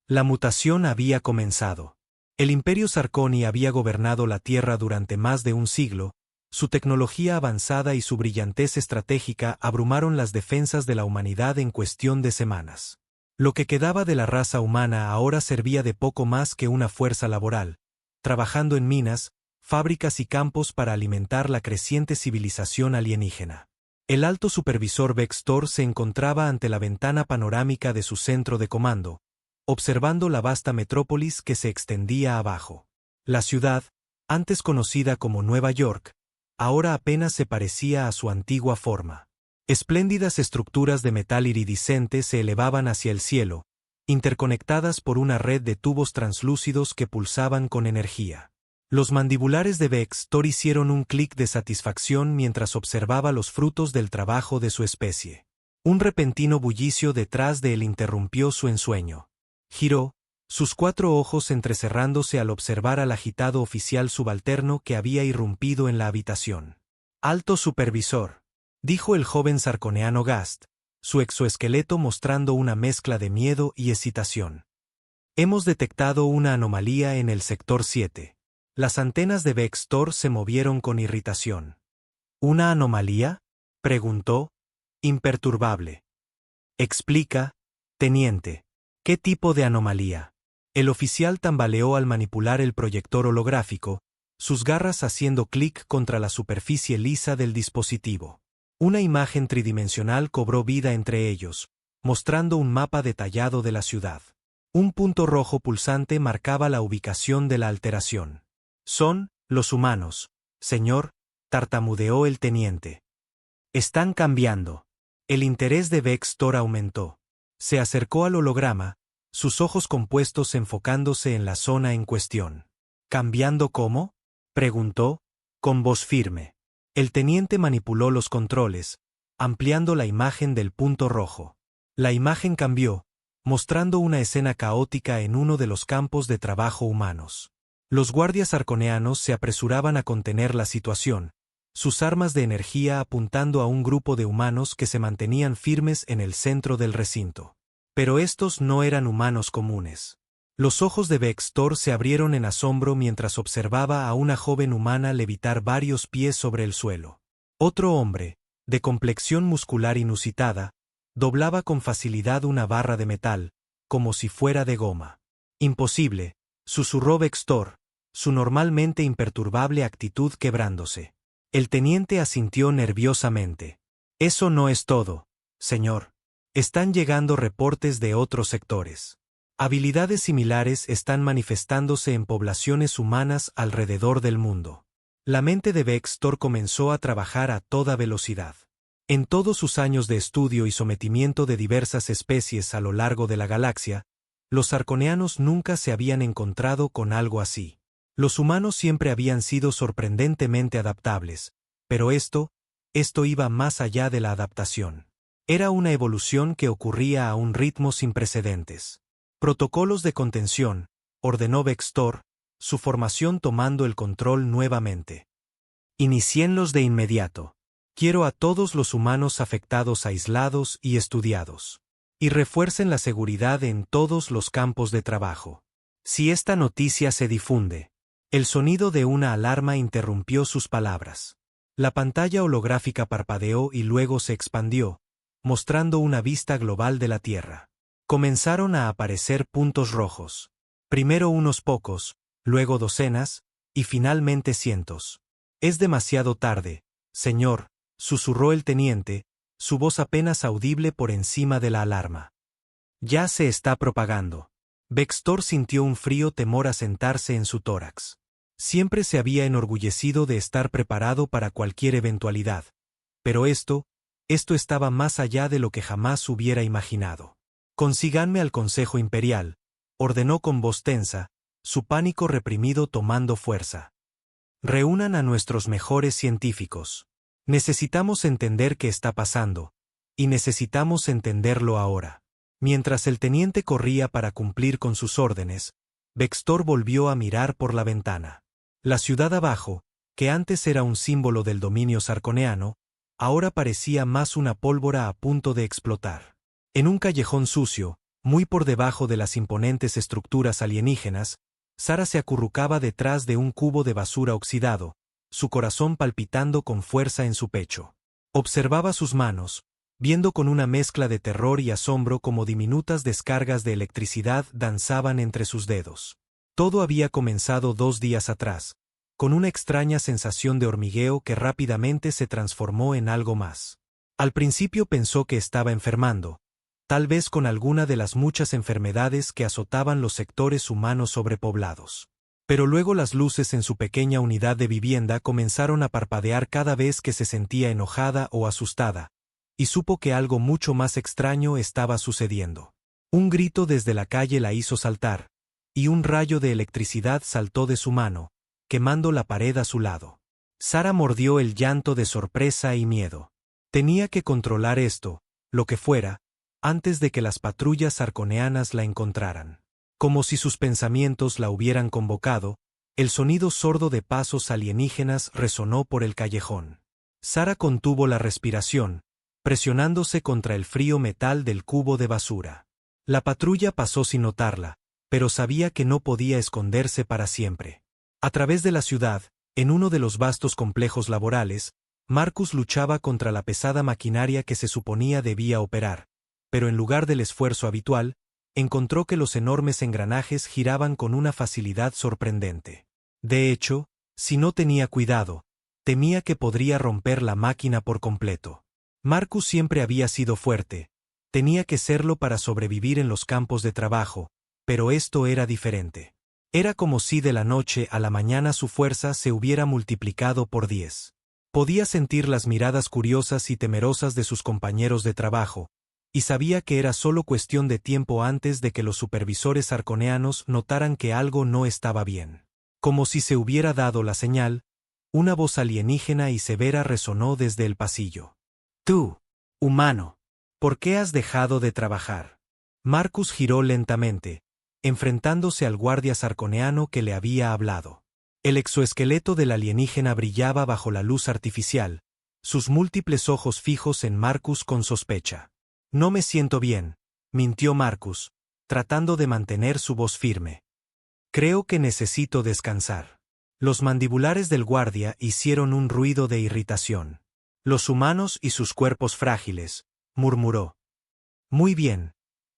La mutación había comenzado. El Imperio Sarkoni había gobernado la Tierra durante más de un siglo. Su tecnología avanzada y su brillantez estratégica abrumaron las defensas de la humanidad en cuestión de semanas. Lo que quedaba de la raza humana ahora servía de poco más que una fuerza laboral, trabajando en minas, fábricas y campos para alimentar la creciente civilización alienígena. El alto supervisor Vex-Tor se encontraba ante la ventana panorámica de su centro de comando, observando la vasta metrópolis que se extendía abajo. La ciudad, antes conocida como Nueva York, ahora apenas se parecía a su antigua forma. Espléndidas estructuras de metal iridiscente se elevaban hacia el cielo, interconectadas por una red de tubos translúcidos que pulsaban con energía. Los mandibulares de Vex-Tor hicieron un clic de satisfacción mientras observaba los frutos del trabajo de su especie. Un repentino bullicio detrás de él interrumpió su ensueño. Giró, sus 4 ojos entrecerrándose al observar al agitado oficial subalterno que había irrumpido en la habitación. «Alto supervisor», dijo el joven sarconeano Gast, su exoesqueleto mostrando una mezcla de miedo y excitación. «Hemos detectado una anomalía en el sector 7. Las antenas de Vex-Tor se movieron con irritación. «¿Una anomalía?», preguntó, imperturbable. «Explica, teniente. ¿Qué tipo de anomalía?». El oficial tambaleó al manipular el proyector holográfico, sus garras haciendo clic contra la superficie lisa del dispositivo. Una imagen tridimensional cobró vida entre ellos, mostrando un mapa detallado de la ciudad. Un punto rojo pulsante marcaba la ubicación de la alteración. «Son los humanos, señor», tartamudeó el teniente. «Están cambiando». El interés de Vex-Tor aumentó. Se acercó al holograma, sus ojos compuestos enfocándose en la zona en cuestión. «¿Cambiando cómo?», preguntó, con voz firme. El teniente manipuló los controles, ampliando la imagen del punto rojo. La imagen cambió, mostrando una escena caótica en uno de los campos de trabajo humanos. Los guardias arconeanos se apresuraban a contener la situación, sus armas de energía apuntando a un grupo de humanos que se mantenían firmes en el centro del recinto. Pero estos no eran humanos comunes. Los ojos de Vex-Tor se abrieron en asombro mientras observaba a una joven humana levitar varios pies sobre el suelo. Otro hombre, de complexión muscular inusitada, doblaba con facilidad una barra de metal, como si fuera de goma. «Imposible», susurró Vex-Tor, su normalmente imperturbable actitud quebrándose. El teniente asintió nerviosamente. «Eso no es todo, señor. Están llegando reportes de otros sectores. Habilidades similares están manifestándose en poblaciones humanas alrededor del mundo». La mente de Vex-Tor comenzó a trabajar a toda velocidad. En todos sus años de estudio y sometimiento de diversas especies a lo largo de la galaxia, los arconeanos nunca se habían encontrado con algo así. Los humanos siempre habían sido sorprendentemente adaptables, pero esto iba más allá de la adaptación. Era una evolución que ocurría a un ritmo sin precedentes. «Protocolos de contención», ordenó Vex-Tor, su formación tomando el control nuevamente. «Inicienlos de inmediato. Quiero a todos los humanos afectados aislados y estudiados. Y refuercen la seguridad en todos los campos de trabajo. Si esta noticia se difunde». El sonido de una alarma interrumpió sus palabras. La pantalla holográfica parpadeó y luego se expandió, mostrando una vista global de la Tierra. Comenzaron a aparecer puntos rojos. Primero unos pocos, luego docenas, y finalmente cientos. «Es demasiado tarde, señor», susurró el teniente, su voz apenas audible por encima de la alarma. «Ya se está propagando». Vex-Tor sintió un frío temor asentarse en su tórax. Siempre se había enorgullecido de estar preparado para cualquier eventualidad, pero esto estaba más allá de lo que jamás hubiera imaginado. «Consíganme al Consejo Imperial», ordenó con voz tensa, su pánico reprimido tomando fuerza. «Reúnan a nuestros mejores científicos. Necesitamos entender qué está pasando, y necesitamos entenderlo ahora». Mientras el teniente corría para cumplir con sus órdenes, Vex-Tor volvió a mirar por la ventana. La ciudad abajo, que antes era un símbolo del dominio sarconeano, ahora parecía más una pólvora a punto de explotar. En un callejón sucio, Muy por debajo de las imponentes estructuras alienígenas, Sara se acurrucaba detrás de un cubo de basura oxidado, su corazón palpitando con fuerza en su pecho. Observaba sus manos, viendo con una mezcla de terror y asombro cómo diminutas descargas de electricidad danzaban entre sus dedos. Todo había comenzado 2 días atrás, con una extraña sensación de hormigueo que rápidamente se transformó en algo más. Al principio pensó que estaba enfermando, tal vez con alguna de las muchas enfermedades que azotaban los sectores humanos sobrepoblados. Pero luego las luces en su pequeña unidad de vivienda comenzaron a parpadear cada vez que se sentía enojada o asustada, y supo que algo mucho más extraño estaba sucediendo. Un grito desde la calle la hizo saltar, y un rayo de electricidad saltó de su mano, quemando la pared a su lado. Sara mordió el llanto de sorpresa y miedo. Tenía que controlar esto, lo que fuera, antes de que las patrullas arconeanas la encontraran. Como si sus pensamientos la hubieran convocado, el sonido sordo de pasos alienígenas resonó por el callejón. Sara contuvo la respiración, presionándose contra el frío metal del cubo de basura. La patrulla pasó sin notarla, pero sabía que no podía esconderse para siempre. A través de la ciudad, en uno de los vastos complejos laborales, Marcus luchaba contra la pesada maquinaria que se suponía debía operar, pero en lugar del esfuerzo habitual, encontró que los enormes engranajes giraban con una facilidad sorprendente. De hecho, si no tenía cuidado, temía que podría romper la máquina por completo. Marcus siempre había sido fuerte, tenía que serlo para sobrevivir en los campos de trabajo, pero esto era diferente. Era como si de la noche a la mañana su fuerza se hubiera multiplicado por 10. Podía sentir las miradas curiosas y temerosas de sus compañeros de trabajo, y sabía que era solo cuestión de tiempo antes de que los supervisores arconeanos notaran que algo no estaba bien. Como si se hubiera dado la señal, una voz alienígena y severa resonó desde el pasillo. «Tú, humano, ¿por qué has dejado de trabajar?» Marcus giró lentamente, enfrentándose al guardia sarconeano que le había hablado. El exoesqueleto del alienígena brillaba bajo la luz artificial, sus múltiples ojos fijos en Marcus con sospecha. «No me siento bien», mintió Marcus, tratando de mantener su voz firme. «Creo que necesito descansar». Los mandibulares del guardia hicieron un ruido de irritación. «Los humanos y sus cuerpos frágiles», murmuró. «Muy bien.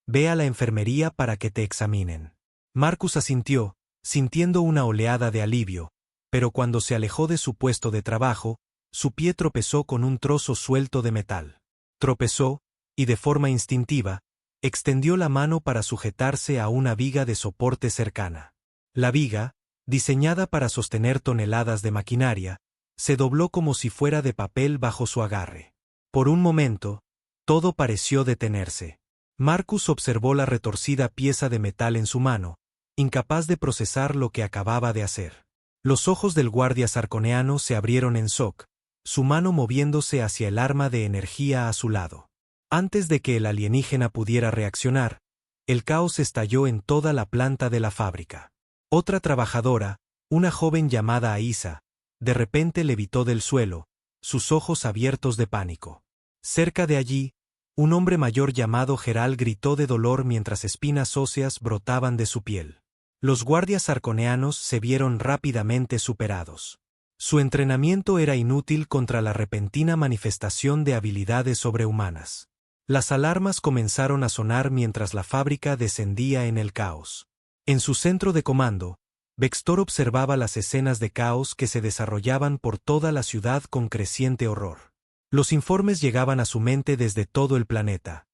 Ve a la enfermería para que te examinen». Marcus asintió, sintiendo una oleada de alivio, pero cuando se alejó de su puesto de trabajo, su pie tropezó con un trozo suelto de metal. Tropezó, y de forma instintiva, extendió la mano para sujetarse a una viga de soporte cercana. La viga, diseñada para sostener toneladas de maquinaria, se dobló como si fuera de papel bajo su agarre. Por un momento, todo pareció detenerse. Marcus observó la retorcida pieza de metal en su mano, incapaz de procesar lo que acababa de hacer. Los ojos del guardia sarconeano se abrieron en shock, su mano moviéndose hacia el arma de energía a su lado. Antes de que el alienígena pudiera reaccionar, el caos estalló en toda la planta de la fábrica. Otra trabajadora, una joven llamada Aisa, de repente levitó del suelo, sus ojos abiertos de pánico. Cerca de allí, un hombre mayor llamado Geral gritó de dolor mientras espinas óseas brotaban de su piel. Los guardias arconeanos se vieron rápidamente superados. Su entrenamiento era inútil contra la repentina manifestación de habilidades sobrehumanas. Las alarmas comenzaron a sonar mientras la fábrica descendía en el caos. En su centro de comando, Vextor observaba las escenas de caos que se desarrollaban por toda la ciudad con creciente horror. Los informes llegaban a su mente desde todo el planeta.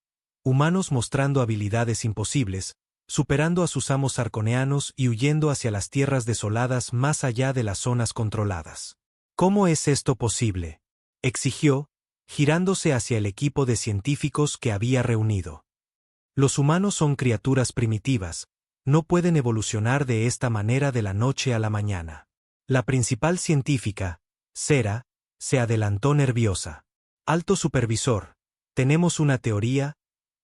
Humanos mostrando habilidades imposibles, superando a sus amos arconeanos y huyendo hacia las tierras desoladas más allá de las zonas controladas. «¿Cómo es esto posible?», exigió, girándose hacia el equipo de científicos que había reunido. «Los humanos son criaturas primitivas, no pueden evolucionar de esta manera de la noche a la mañana». La principal científica, Sera, se adelantó nerviosa. «Alto supervisor, tenemos una teoría,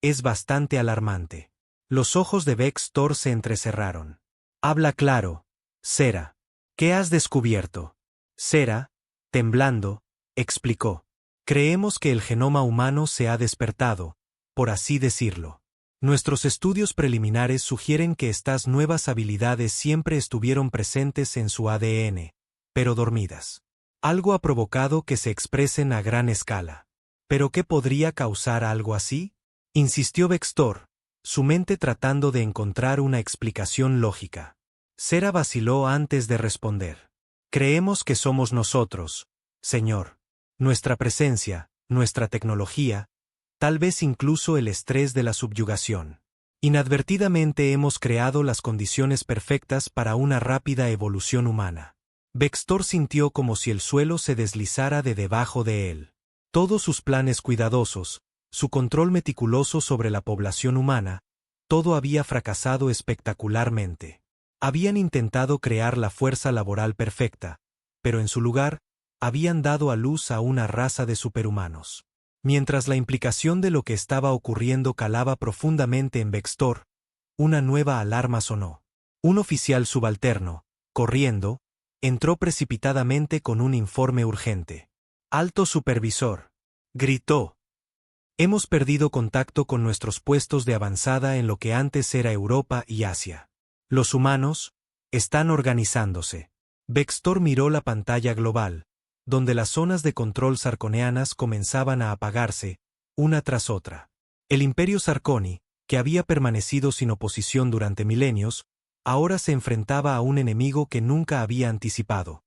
es bastante alarmante». Los ojos de Vextor se entrecerraron. «Habla claro, Sera. ¿Qué has descubierto?» Sera, temblando, explicó. «Creemos que el genoma humano se ha despertado, por así decirlo. Nuestros estudios preliminares sugieren que estas nuevas habilidades siempre estuvieron presentes en su ADN, pero dormidas. Algo ha provocado que se expresen a gran escala. ¿Pero qué podría causar algo así? Insistió Vextor, su mente tratando de encontrar una explicación lógica. Sera vaciló antes de responder. Creemos que somos nosotros, señor. Nuestra presencia, nuestra tecnología, tal vez incluso el estrés de la subyugación. Inadvertidamente hemos creado las condiciones perfectas para una rápida evolución humana. Vextor sintió como si el suelo se deslizara de debajo de él. Todos sus planes cuidadosos, su control meticuloso sobre la población humana, todo había fracasado espectacularmente. Habían intentado crear la fuerza laboral perfecta, pero en su lugar, habían dado a luz a una raza de superhumanos. Mientras la implicación de lo que estaba ocurriendo calaba profundamente en Vextor, una nueva alarma sonó. Un oficial subalterno, corriendo, entró precipitadamente con un informe urgente. «Alto supervisor», gritó. «Hemos perdido contacto con nuestros puestos de avanzada en lo que antes era Europa y Asia. Los humanos están organizándose». Vextor miró la pantalla global, donde las zonas de control sarconeanas comenzaban a apagarse, una tras otra. El Imperio Sarconi, que había permanecido sin oposición durante milenios, ahora se enfrentaba a un enemigo que nunca había anticipado,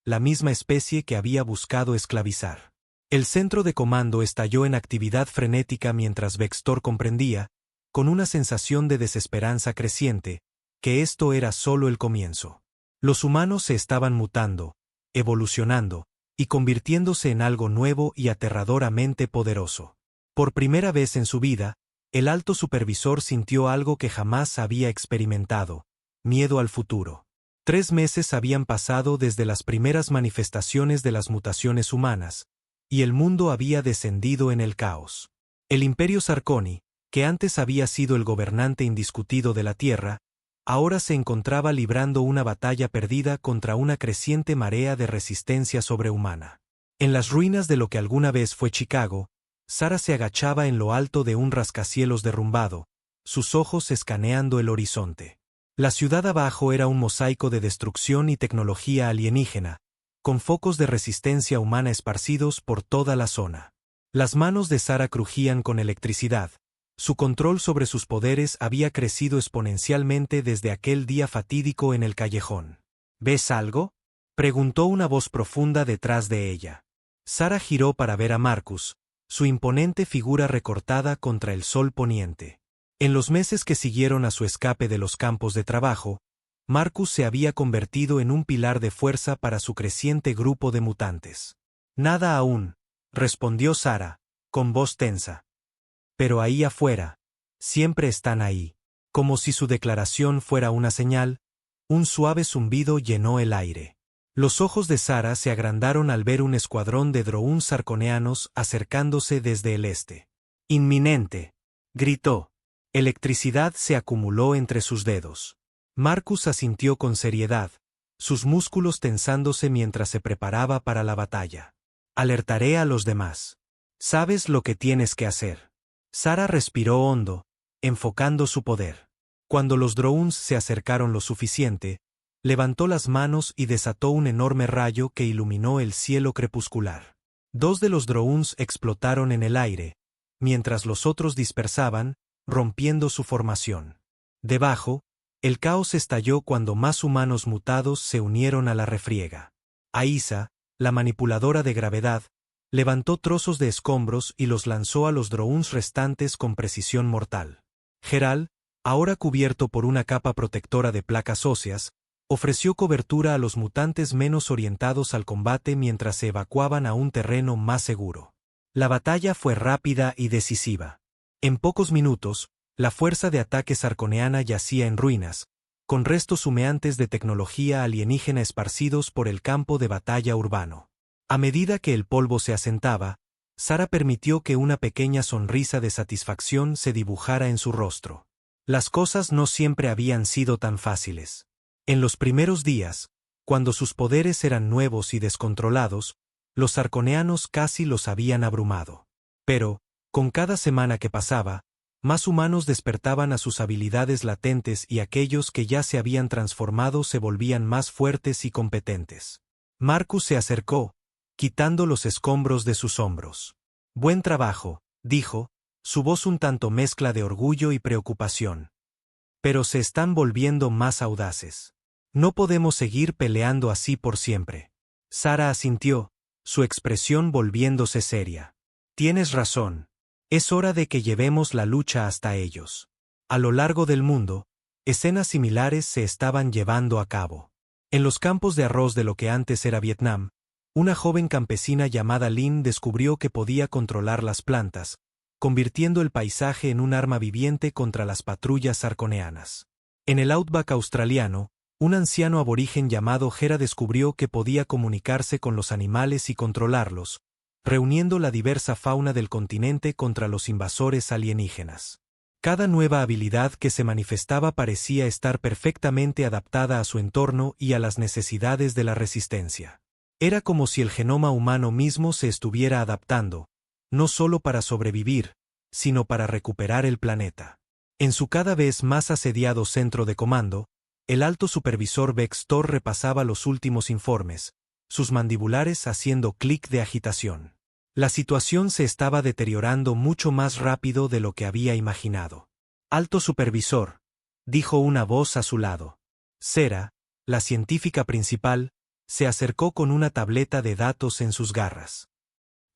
la misma especie que había buscado esclavizar. El centro de comando estalló en actividad frenética mientras Vextor comprendía, con una sensación de desesperanza creciente, que esto era solo el comienzo. Los humanos se estaban mutando, evolucionando, y convirtiéndose en algo nuevo y aterradoramente poderoso. Por primera vez en su vida, el alto supervisor sintió algo que jamás había experimentado: miedo al futuro. 3 meses habían pasado desde las primeras manifestaciones de las mutaciones humanas, y el mundo había descendido en el caos. El Imperio Sarconi, que antes había sido el gobernante indiscutido de la Tierra, ahora se encontraba librando una batalla perdida contra una creciente marea de resistencia sobrehumana. En las ruinas de lo que alguna vez fue Chicago, Sara se agachaba en lo alto de un rascacielos derrumbado, sus ojos escaneando el horizonte. La ciudad abajo era un mosaico de destrucción y tecnología alienígena, con focos de resistencia humana esparcidos por toda la zona. Las manos de Sara crujían con electricidad. Su control sobre sus poderes había crecido exponencialmente desde aquel día fatídico en el callejón. «¿Ves algo?», preguntó una voz profunda detrás de ella. Sara giró para ver a Marcus, su imponente figura recortada contra el sol poniente. En los meses que siguieron a su escape de los campos de trabajo, Marcus se había convertido en un pilar de fuerza para su creciente grupo de mutantes. «Nada aún», respondió Sara, con voz tensa. «Pero ahí afuera, siempre están ahí». Como si su declaración fuera una señal, un suave zumbido llenó el aire. Los ojos de Sara se agrandaron al ver un escuadrón de drones sarconeanos acercándose desde el este. «Inminente», gritó. Electricidad se acumuló entre sus dedos. Marcus asintió con seriedad, sus músculos tensándose mientras se preparaba para la batalla. «Alertaré a los demás. Sabes lo que tienes que hacer». Sara respiró hondo, enfocando su poder. Cuando los drones se acercaron lo suficiente, levantó las manos y desató un enorme rayo que iluminó el cielo crepuscular. 2 de los drones explotaron en el aire, mientras los otros dispersaban, rompiendo su formación. Debajo, el caos estalló cuando más humanos mutados se unieron a la refriega. Aisa, la manipuladora de gravedad, levantó trozos de escombros y los lanzó a los drones restantes con precisión mortal. Geral, ahora cubierto por una capa protectora de placas óseas, ofreció cobertura a los mutantes menos orientados al combate mientras se evacuaban a un terreno más seguro. La batalla fue rápida y decisiva. En pocos minutos, la fuerza de ataque sarconeana yacía en ruinas, con restos humeantes de tecnología alienígena esparcidos por el campo de batalla urbano. A medida que el polvo se asentaba, Sara permitió que una pequeña sonrisa de satisfacción se dibujara en su rostro. Las cosas no siempre habían sido tan fáciles. En los primeros días, cuando sus poderes eran nuevos y descontrolados, los sarconeanos casi los habían abrumado. Pero, con cada semana que pasaba, Más humanos despertaban a sus habilidades latentes y aquellos que ya se habían transformado se volvían más fuertes y competentes. Marcus se acercó, quitando los escombros de sus hombros. «Buen trabajo», dijo, su voz un tanto mezcla de orgullo y preocupación. «Pero se están volviendo más audaces. No podemos seguir peleando así por siempre». Sara asintió, su expresión volviéndose seria. «Tienes razón. Es hora de que llevemos la lucha hasta ellos». A lo largo del mundo, escenas similares se estaban llevando a cabo. En los campos de arroz de lo que antes era Vietnam, una joven campesina llamada Lin descubrió que podía controlar las plantas, convirtiendo el paisaje en un arma viviente contra las patrullas arconeanas. En el outback australiano, un anciano aborigen llamado Gera descubrió que podía comunicarse con los animales y controlarlos, reuniendo la diversa fauna del continente contra los invasores alienígenas. Cada nueva habilidad que se manifestaba parecía estar perfectamente adaptada a su entorno y a las necesidades de la resistencia. Era como si el genoma humano mismo se estuviera adaptando, no solo para sobrevivir, sino para recuperar el planeta. En su cada vez más asediado centro de comando, el alto supervisor Vextor repasaba los últimos informes, sus mandibulares haciendo clic de agitación. La situación se estaba deteriorando mucho más rápido de lo que había imaginado. «Alto supervisor», dijo una voz a su lado. Sera, la científica principal, se acercó con una tableta de datos en sus garras.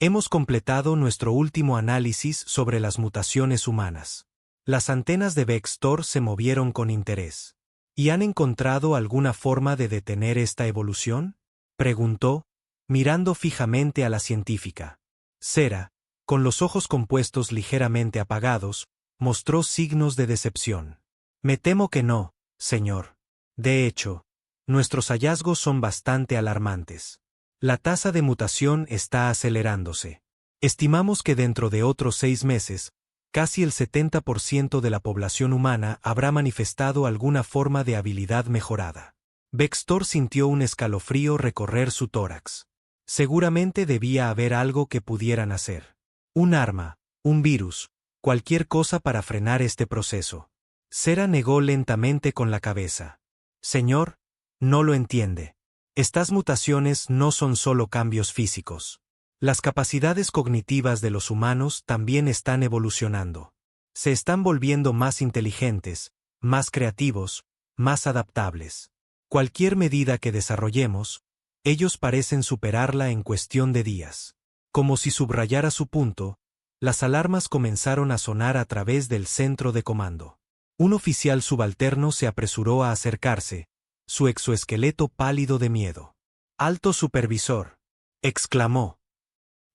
«Hemos completado nuestro último análisis sobre las mutaciones humanas». Las antenas de Vextor se movieron con interés. «¿Y han encontrado alguna forma de detener esta evolución?», preguntó, mirando fijamente a la científica. Sera, con los ojos compuestos ligeramente apagados, mostró signos de decepción. «Me temo que no, señor. De hecho, nuestros hallazgos son bastante alarmantes. La tasa de mutación está acelerándose. Estimamos que dentro de otros 6 meses, casi el 70% de la población humana habrá manifestado alguna forma de habilidad mejorada». Vextor sintió un escalofrío recorrer su tórax. Seguramente debía haber algo que pudieran hacer. Un arma, un virus, cualquier cosa para frenar este proceso. Sera negó lentamente con la cabeza. «Señor, no lo entiende. Estas mutaciones no son solo cambios físicos. Las capacidades cognitivas de los humanos también están evolucionando. Se están volviendo más inteligentes, más creativos, más adaptables. Cualquier medida que desarrollemos, ellos parecen superarla en cuestión de días». Como si subrayara su punto, las alarmas comenzaron a sonar a través del centro de comando. Un oficial subalterno se apresuró a acercarse, su exoesqueleto pálido de miedo. «Alto supervisor», exclamó.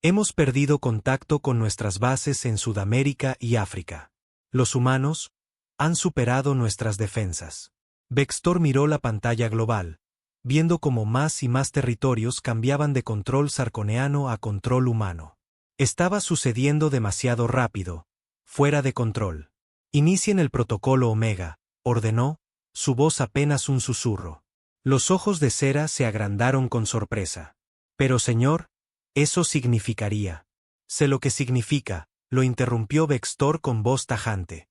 «Hemos perdido contacto con nuestras bases en Sudamérica y África. Los humanos han superado nuestras defensas». Vextor miró la pantalla global, viendo cómo más y más territorios cambiaban de control sarconeano a control humano. Estaba sucediendo demasiado rápido, fuera de control. «Inicien el protocolo Omega», ordenó, su voz apenas un susurro. Los ojos de Sera se agrandaron con sorpresa. «Pero señor, eso significaría». «Sé lo que significa», lo interrumpió Vextor con voz tajante.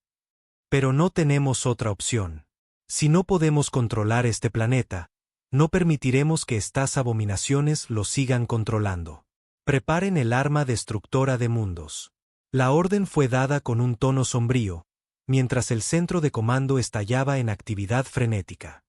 «Pero no tenemos otra opción. Si no podemos controlar este planeta, no permitiremos que estas abominaciones lo sigan controlando. Preparen el arma destructora de mundos». La orden fue dada con un tono sombrío, mientras el centro de comando estallaba en actividad frenética.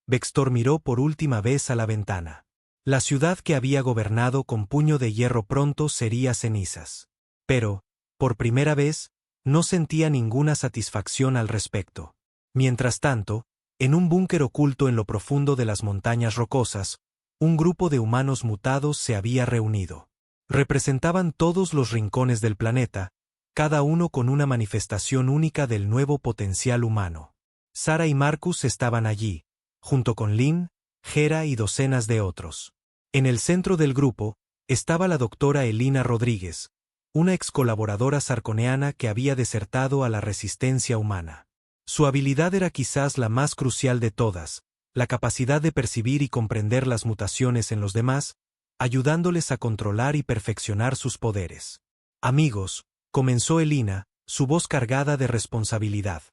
Vextor miró por última vez a la ventana. La ciudad que había gobernado con puño de hierro pronto sería cenizas. Pero, por primera vez, no sentía ninguna satisfacción al respecto. Mientras tanto, en un búnker oculto en lo profundo de las montañas rocosas, un grupo de humanos mutados se había reunido. Representaban todos los rincones del planeta, cada uno con una manifestación única del nuevo potencial humano. Sara y Marcus estaban allí, junto con Lin, Gera y docenas de otros. En el centro del grupo estaba la doctora Elina Rodríguez, una ex colaboradora sarconeana que había desertado a la resistencia humana. Su habilidad era quizás la más crucial de todas, la capacidad de percibir y comprender las mutaciones en los demás, ayudándoles a controlar y perfeccionar sus poderes. Amigos, comenzó Elina, su voz cargada de responsabilidad.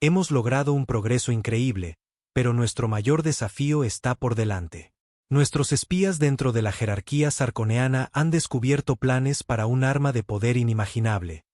Hemos logrado un progreso increíble, pero nuestro mayor desafío está por delante. Nuestros espías dentro de la jerarquía sarconeana han descubierto planes para un arma de poder inimaginable,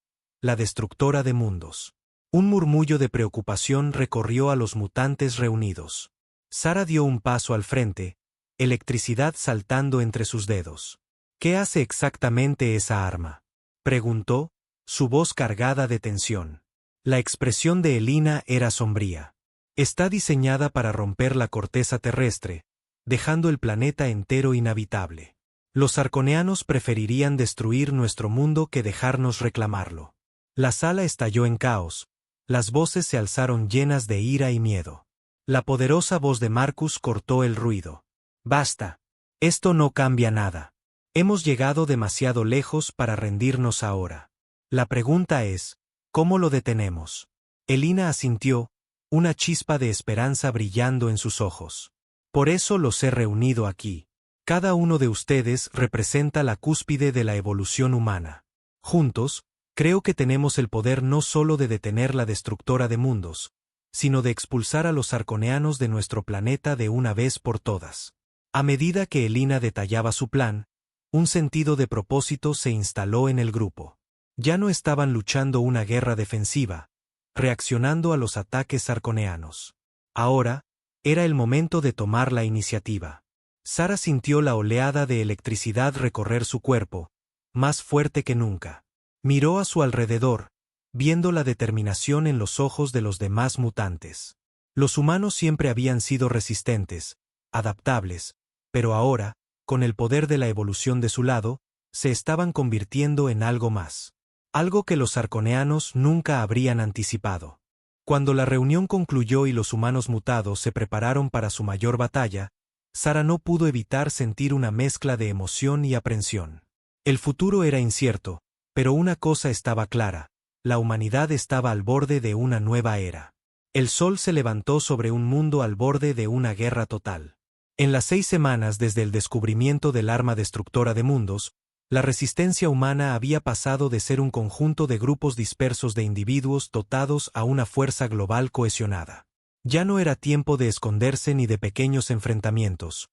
la destructora de mundos. Un murmullo de preocupación recorrió a los mutantes reunidos. Sara dio un paso al frente, electricidad saltando entre sus dedos. ¿Qué hace exactamente esa arma?, preguntó, su voz cargada de tensión. La expresión de Elina era sombría. Está diseñada para romper la corteza terrestre, dejando el planeta entero inhabitable. Los sarconeanos preferirían destruir nuestro mundo que dejarnos reclamarlo. La sala estalló en caos, las voces se alzaron llenas de ira y miedo. La poderosa voz de Marcus cortó el ruido. Basta. Esto no cambia nada. Hemos llegado demasiado lejos para rendirnos ahora. La pregunta es, ¿cómo lo detenemos? Elina asintió, una chispa de esperanza brillando en sus ojos. Por eso los he reunido aquí. Cada uno de ustedes representa la cúspide de la evolución humana. Juntos, creo que tenemos el poder no solo de detener la destructora de mundos, sino de expulsar a los sarconeanos de nuestro planeta de una vez por todas. A medida que Elina detallaba su plan, un sentido de propósito se instaló en el grupo. Ya no estaban luchando una guerra defensiva, reaccionando a los ataques sarconeanos. Ahora, era el momento de tomar la iniciativa. Sara sintió la oleada de electricidad recorrer su cuerpo, más fuerte que nunca. Miró a su alrededor, viendo la determinación en los ojos de los demás mutantes. Los humanos siempre habían sido resistentes, adaptables, pero ahora, con el poder de la evolución de su lado, se estaban convirtiendo en algo más. Algo que los sarconeanos nunca habrían anticipado. Cuando la reunión concluyó y los humanos mutados se prepararon para su mayor batalla, Sara no pudo evitar sentir una mezcla de emoción y aprensión. El futuro era incierto, pero una cosa estaba clara: la humanidad estaba al borde de una nueva era. El sol se levantó sobre un mundo al borde de una guerra total. En las 6 semanas desde el descubrimiento del arma destructora de mundos, la resistencia humana había pasado de ser un conjunto de grupos dispersos de individuos dotados a una fuerza global cohesionada. Ya no era tiempo de esconderse ni de pequeños enfrentamientos.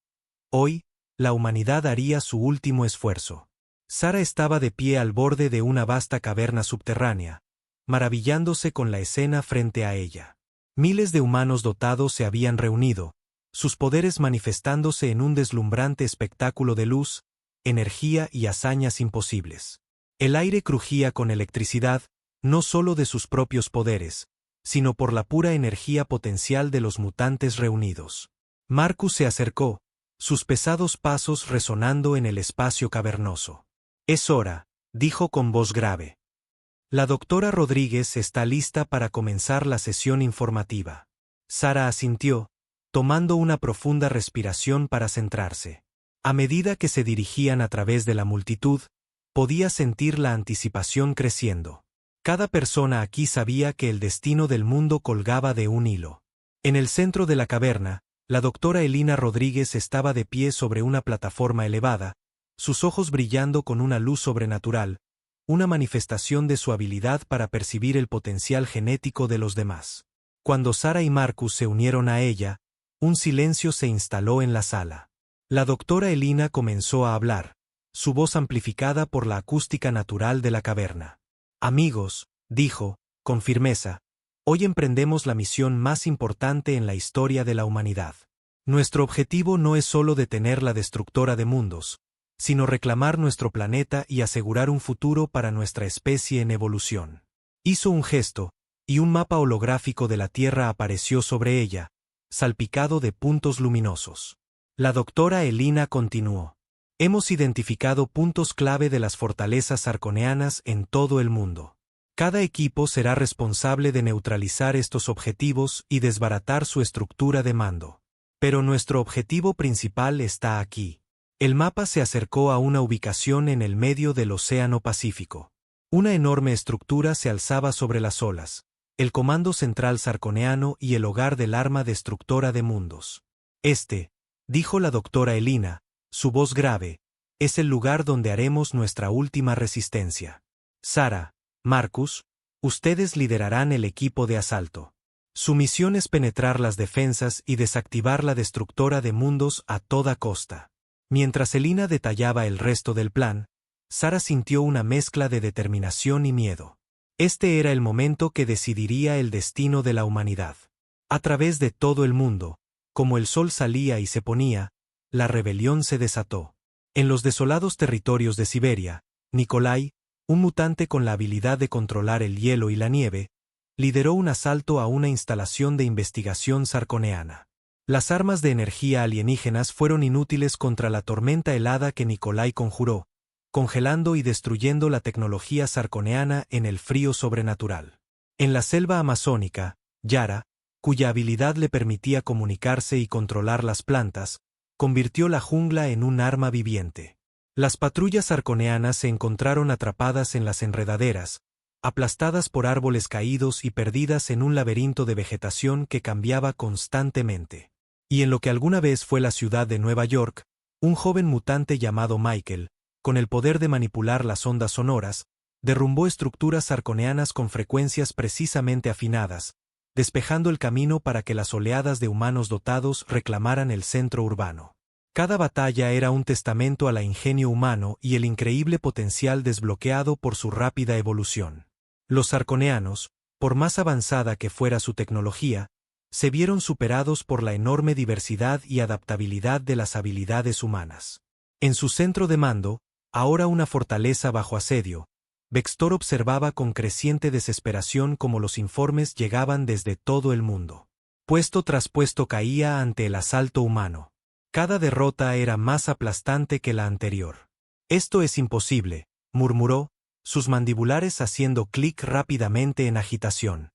Hoy, la humanidad haría su último esfuerzo. Sara estaba de pie al borde de una vasta caverna subterránea, maravillándose con la escena frente a ella. Miles de humanos dotados se habían reunido, sus poderes manifestándose en un deslumbrante espectáculo de luz, energía y hazañas imposibles. El aire crujía con electricidad, no solo de sus propios poderes, sino por la pura energía potencial de los mutantes reunidos. Marcus se acercó, sus pesados pasos resonando en el espacio cavernoso. «Es hora», dijo con voz grave. «La doctora Rodríguez está lista para comenzar la sesión informativa». Sara asintió, tomando una profunda respiración para centrarse. A medida que se dirigían a través de la multitud, podía sentir la anticipación creciendo. Cada persona aquí sabía que el destino del mundo colgaba de un hilo. En el centro de la caverna, la doctora Elina Rodríguez estaba de pie sobre una plataforma elevada, sus ojos brillando con una luz sobrenatural, una manifestación de su habilidad para percibir el potencial genético de los demás. Cuando Sara y Marcus se unieron a ella, un silencio se instaló en la sala. La doctora Elina comenzó a hablar, su voz amplificada por la acústica natural de la caverna. «Amigos», dijo, con firmeza, «hoy emprendemos la misión más importante en la historia de la humanidad. Nuestro objetivo no es solo detener la destructora de mundos, sino reclamar nuestro planeta y asegurar un futuro para nuestra especie en evolución». Hizo un gesto, y un mapa holográfico de la Tierra apareció sobre ella, salpicado de puntos luminosos. La doctora Elina continuó. «Hemos identificado puntos clave de las fortalezas sarconeanas en todo el mundo. Cada equipo será responsable de neutralizar estos objetivos y desbaratar su estructura de mando. Pero nuestro objetivo principal está aquí». El mapa se acercó a una ubicación en el medio del Océano Pacífico. Una enorme estructura se alzaba sobre las olas, el Comando Central Sarconeano y el hogar del arma destructora de mundos. «Dijo la doctora Elina, su voz grave, Es el lugar donde haremos nuestra última resistencia. Sara, Marcus, ustedes liderarán el equipo de asalto. Su misión es penetrar las defensas y desactivar la destructora de mundos a toda costa. Mientras Elina detallaba el resto del plan, Sara sintió una mezcla de determinación y miedo. Este era el momento que decidiría el destino de la humanidad. A través de todo el mundo, como el sol salía y se ponía, la rebelión se desató. En los desolados territorios de Siberia, Nikolai, un mutante con la habilidad de controlar el hielo y la nieve, lideró un asalto a una instalación de investigación sarconeana. Las armas de energía alienígenas fueron inútiles contra la tormenta helada que Nikolai conjuró, congelando y destruyendo la tecnología sarconeana en el frío sobrenatural. En la selva amazónica, Yara, cuya habilidad le permitía comunicarse y controlar las plantas, convirtió la jungla en un arma viviente. Las patrullas sarconeanas se encontraron atrapadas en las enredaderas, aplastadas por árboles caídos y perdidas en un laberinto de vegetación que cambiaba constantemente. Y en lo que alguna vez fue la ciudad de Nueva York, un joven mutante llamado Michael, con el poder de manipular las ondas sonoras, derrumbó estructuras sarconeanas con frecuencias precisamente afinadas, despejando el camino para que las oleadas de humanos dotados reclamaran el centro urbano. Cada batalla era un testamento al ingenio humano y el increíble potencial desbloqueado por su rápida evolución. Los sarconeanos, por más avanzada que fuera su tecnología, se vieron superados por la enorme diversidad y adaptabilidad de las habilidades humanas. En su centro de mando, ahora una fortaleza bajo asedio, Vextor observaba con creciente desesperación cómo los informes llegaban desde todo el mundo. Puesto tras puesto caía ante el asalto humano. Cada derrota era más aplastante que la anterior. «Esto es imposible», murmuró, sus mandibulares haciendo clic rápidamente en agitación.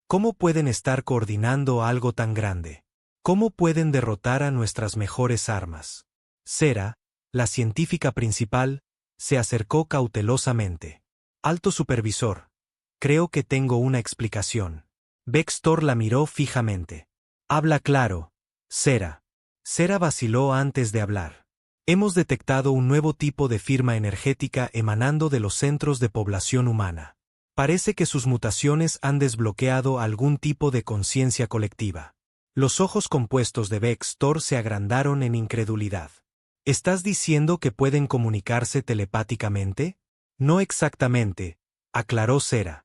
«¿Cómo pueden estar coordinando algo tan grande? ¿Cómo pueden derrotar a nuestras mejores armas?» Sera, la científica principal, se acercó cautelosamente. «Alto supervisor, creo que tengo una explicación». Vextor la miró fijamente. «Habla claro, Sera». Sera vaciló antes de hablar. «Hemos detectado un nuevo tipo de firma energética emanando de los centros de población humana. Parece que sus mutaciones han desbloqueado algún tipo de conciencia colectiva». Los ojos compuestos de Vextor se agrandaron en incredulidad. «¿Estás diciendo que pueden comunicarse telepáticamente?» «No exactamente», aclaró Sera.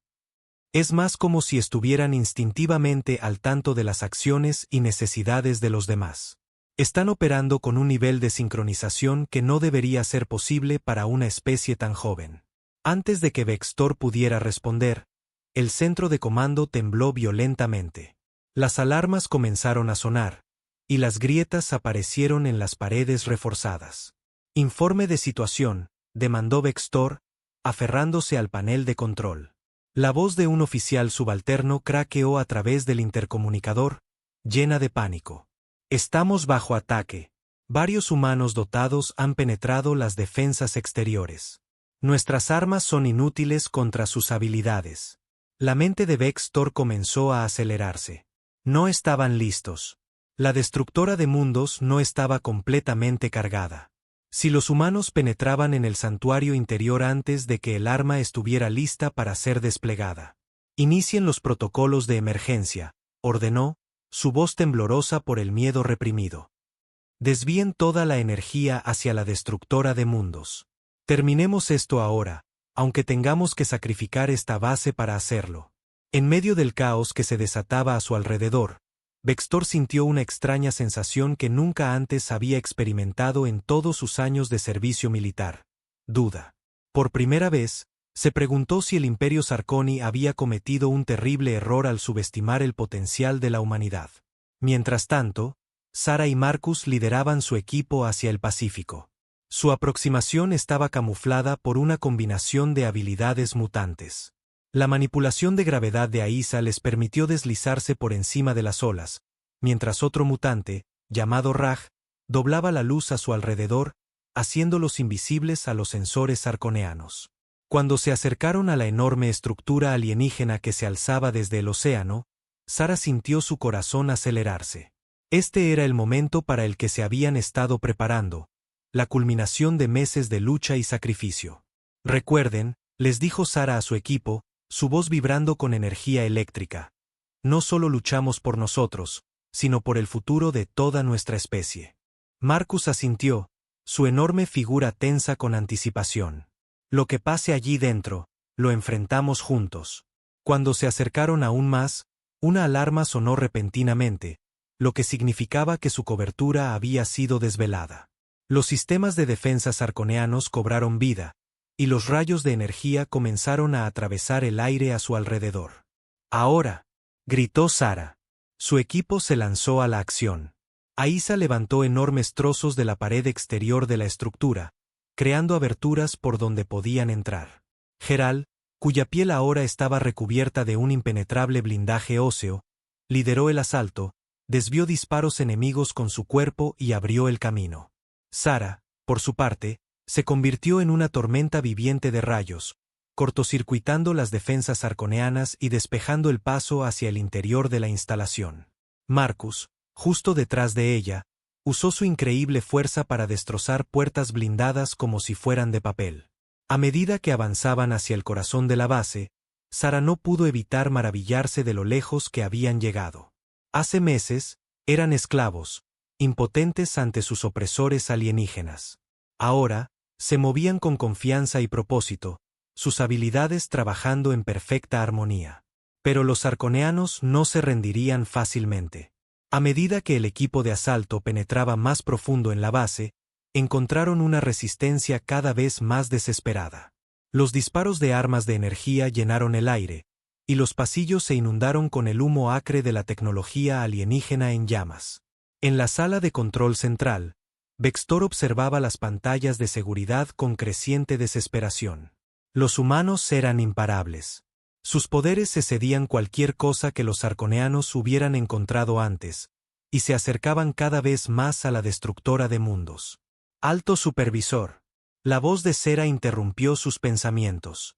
«Es más como si estuvieran instintivamente al tanto de las acciones y necesidades de los demás. Están operando con un nivel de sincronización que no debería ser posible para una especie tan joven». Antes de que Vextor pudiera responder, el centro de comando tembló violentamente. Las alarmas comenzaron a sonar, y las grietas aparecieron en las paredes reforzadas. «Informe de situación», demandó Vextor, aferrándose al panel de control. La voz de un oficial subalterno craqueó a través del intercomunicador, llena de pánico. «Estamos bajo ataque. Varios humanos dotados han penetrado las defensas exteriores. Nuestras armas son inútiles contra sus habilidades». La mente de Vextor comenzó a acelerarse. No estaban listos. La destructora de mundos no estaba completamente cargada. Si los humanos penetraban en el santuario interior antes de que el arma estuviera lista para ser desplegada. «Inicien los protocolos de emergencia», ordenó, su voz temblorosa por el miedo reprimido. «Desvíen toda la energía hacia la destructora de mundos. Terminemos esto ahora, aunque tengamos que sacrificar esta base para hacerlo». En medio del caos que se desataba a su alrededor, Vextor sintió una extraña sensación que nunca antes había experimentado en todos sus años de servicio militar: duda. Por primera vez, se preguntó si el Imperio Sarconi había cometido un terrible error al subestimar el potencial de la humanidad. Mientras tanto, Sara y Marcus lideraban su equipo hacia el Pacífico. Su aproximación estaba camuflada por una combinación de habilidades mutantes. La manipulación de gravedad de Aisa les permitió deslizarse por encima de las olas, mientras otro mutante, llamado Raj, doblaba la luz a su alrededor, haciéndolos invisibles a los sensores sarconeanos. Cuando se acercaron a la enorme estructura alienígena que se alzaba desde el océano, Sara sintió su corazón acelerarse. Este era el momento para el que se habían estado preparando. la culminación de meses de lucha y sacrificio. Recuerden, les dijo Sara a su equipo, su voz vibrando con energía eléctrica. No solo luchamos por nosotros, sino por el futuro de toda nuestra especie. Marcus asintió, su enorme figura tensa con anticipación. Lo que pase allí dentro, lo enfrentamos juntos. Cuando se acercaron aún más, una alarma sonó repentinamente, lo que significaba que su cobertura había sido desvelada. Los sistemas de defensa sarconeanos cobraron vida, y los rayos de energía comenzaron a atravesar el aire a su alrededor. ¡Ahora!, gritó Sara. Su equipo se lanzó a la acción. Aisa levantó enormes trozos de la pared exterior de la estructura, creando aberturas por donde podían entrar. Geral, cuya piel ahora estaba recubierta de un impenetrable blindaje óseo, lideró el asalto, desvió disparos enemigos con su cuerpo y abrió el camino. Sara, por su parte, se convirtió en una tormenta viviente de rayos, cortocircuitando las defensas sarconeanas y despejando el paso hacia el interior de la instalación. Marcus, justo detrás de ella, usó su increíble fuerza para destrozar puertas blindadas como si fueran de papel. A medida que avanzaban hacia el corazón de la base, Sara no pudo evitar maravillarse de lo lejos que habían llegado. Hace meses, eran esclavos, impotentes ante sus opresores alienígenas. Ahora, se movían con confianza y propósito, sus habilidades trabajando en perfecta armonía. Pero los sarconeanos no se rendirían fácilmente. A medida que el equipo de asalto penetraba más profundo en la base, encontraron una resistencia cada vez más desesperada. Los disparos de armas de energía llenaron el aire, y los pasillos se inundaron con el humo acre de la tecnología alienígena en llamas. En la sala de control central, Vextor observaba las pantallas de seguridad con creciente desesperación. Los humanos eran imparables. Sus poderes excedían cualquier cosa que los sarconeanos hubieran encontrado antes, y se acercaban cada vez más a la destructora de mundos. Alto supervisor. La voz de Cera interrumpió sus pensamientos.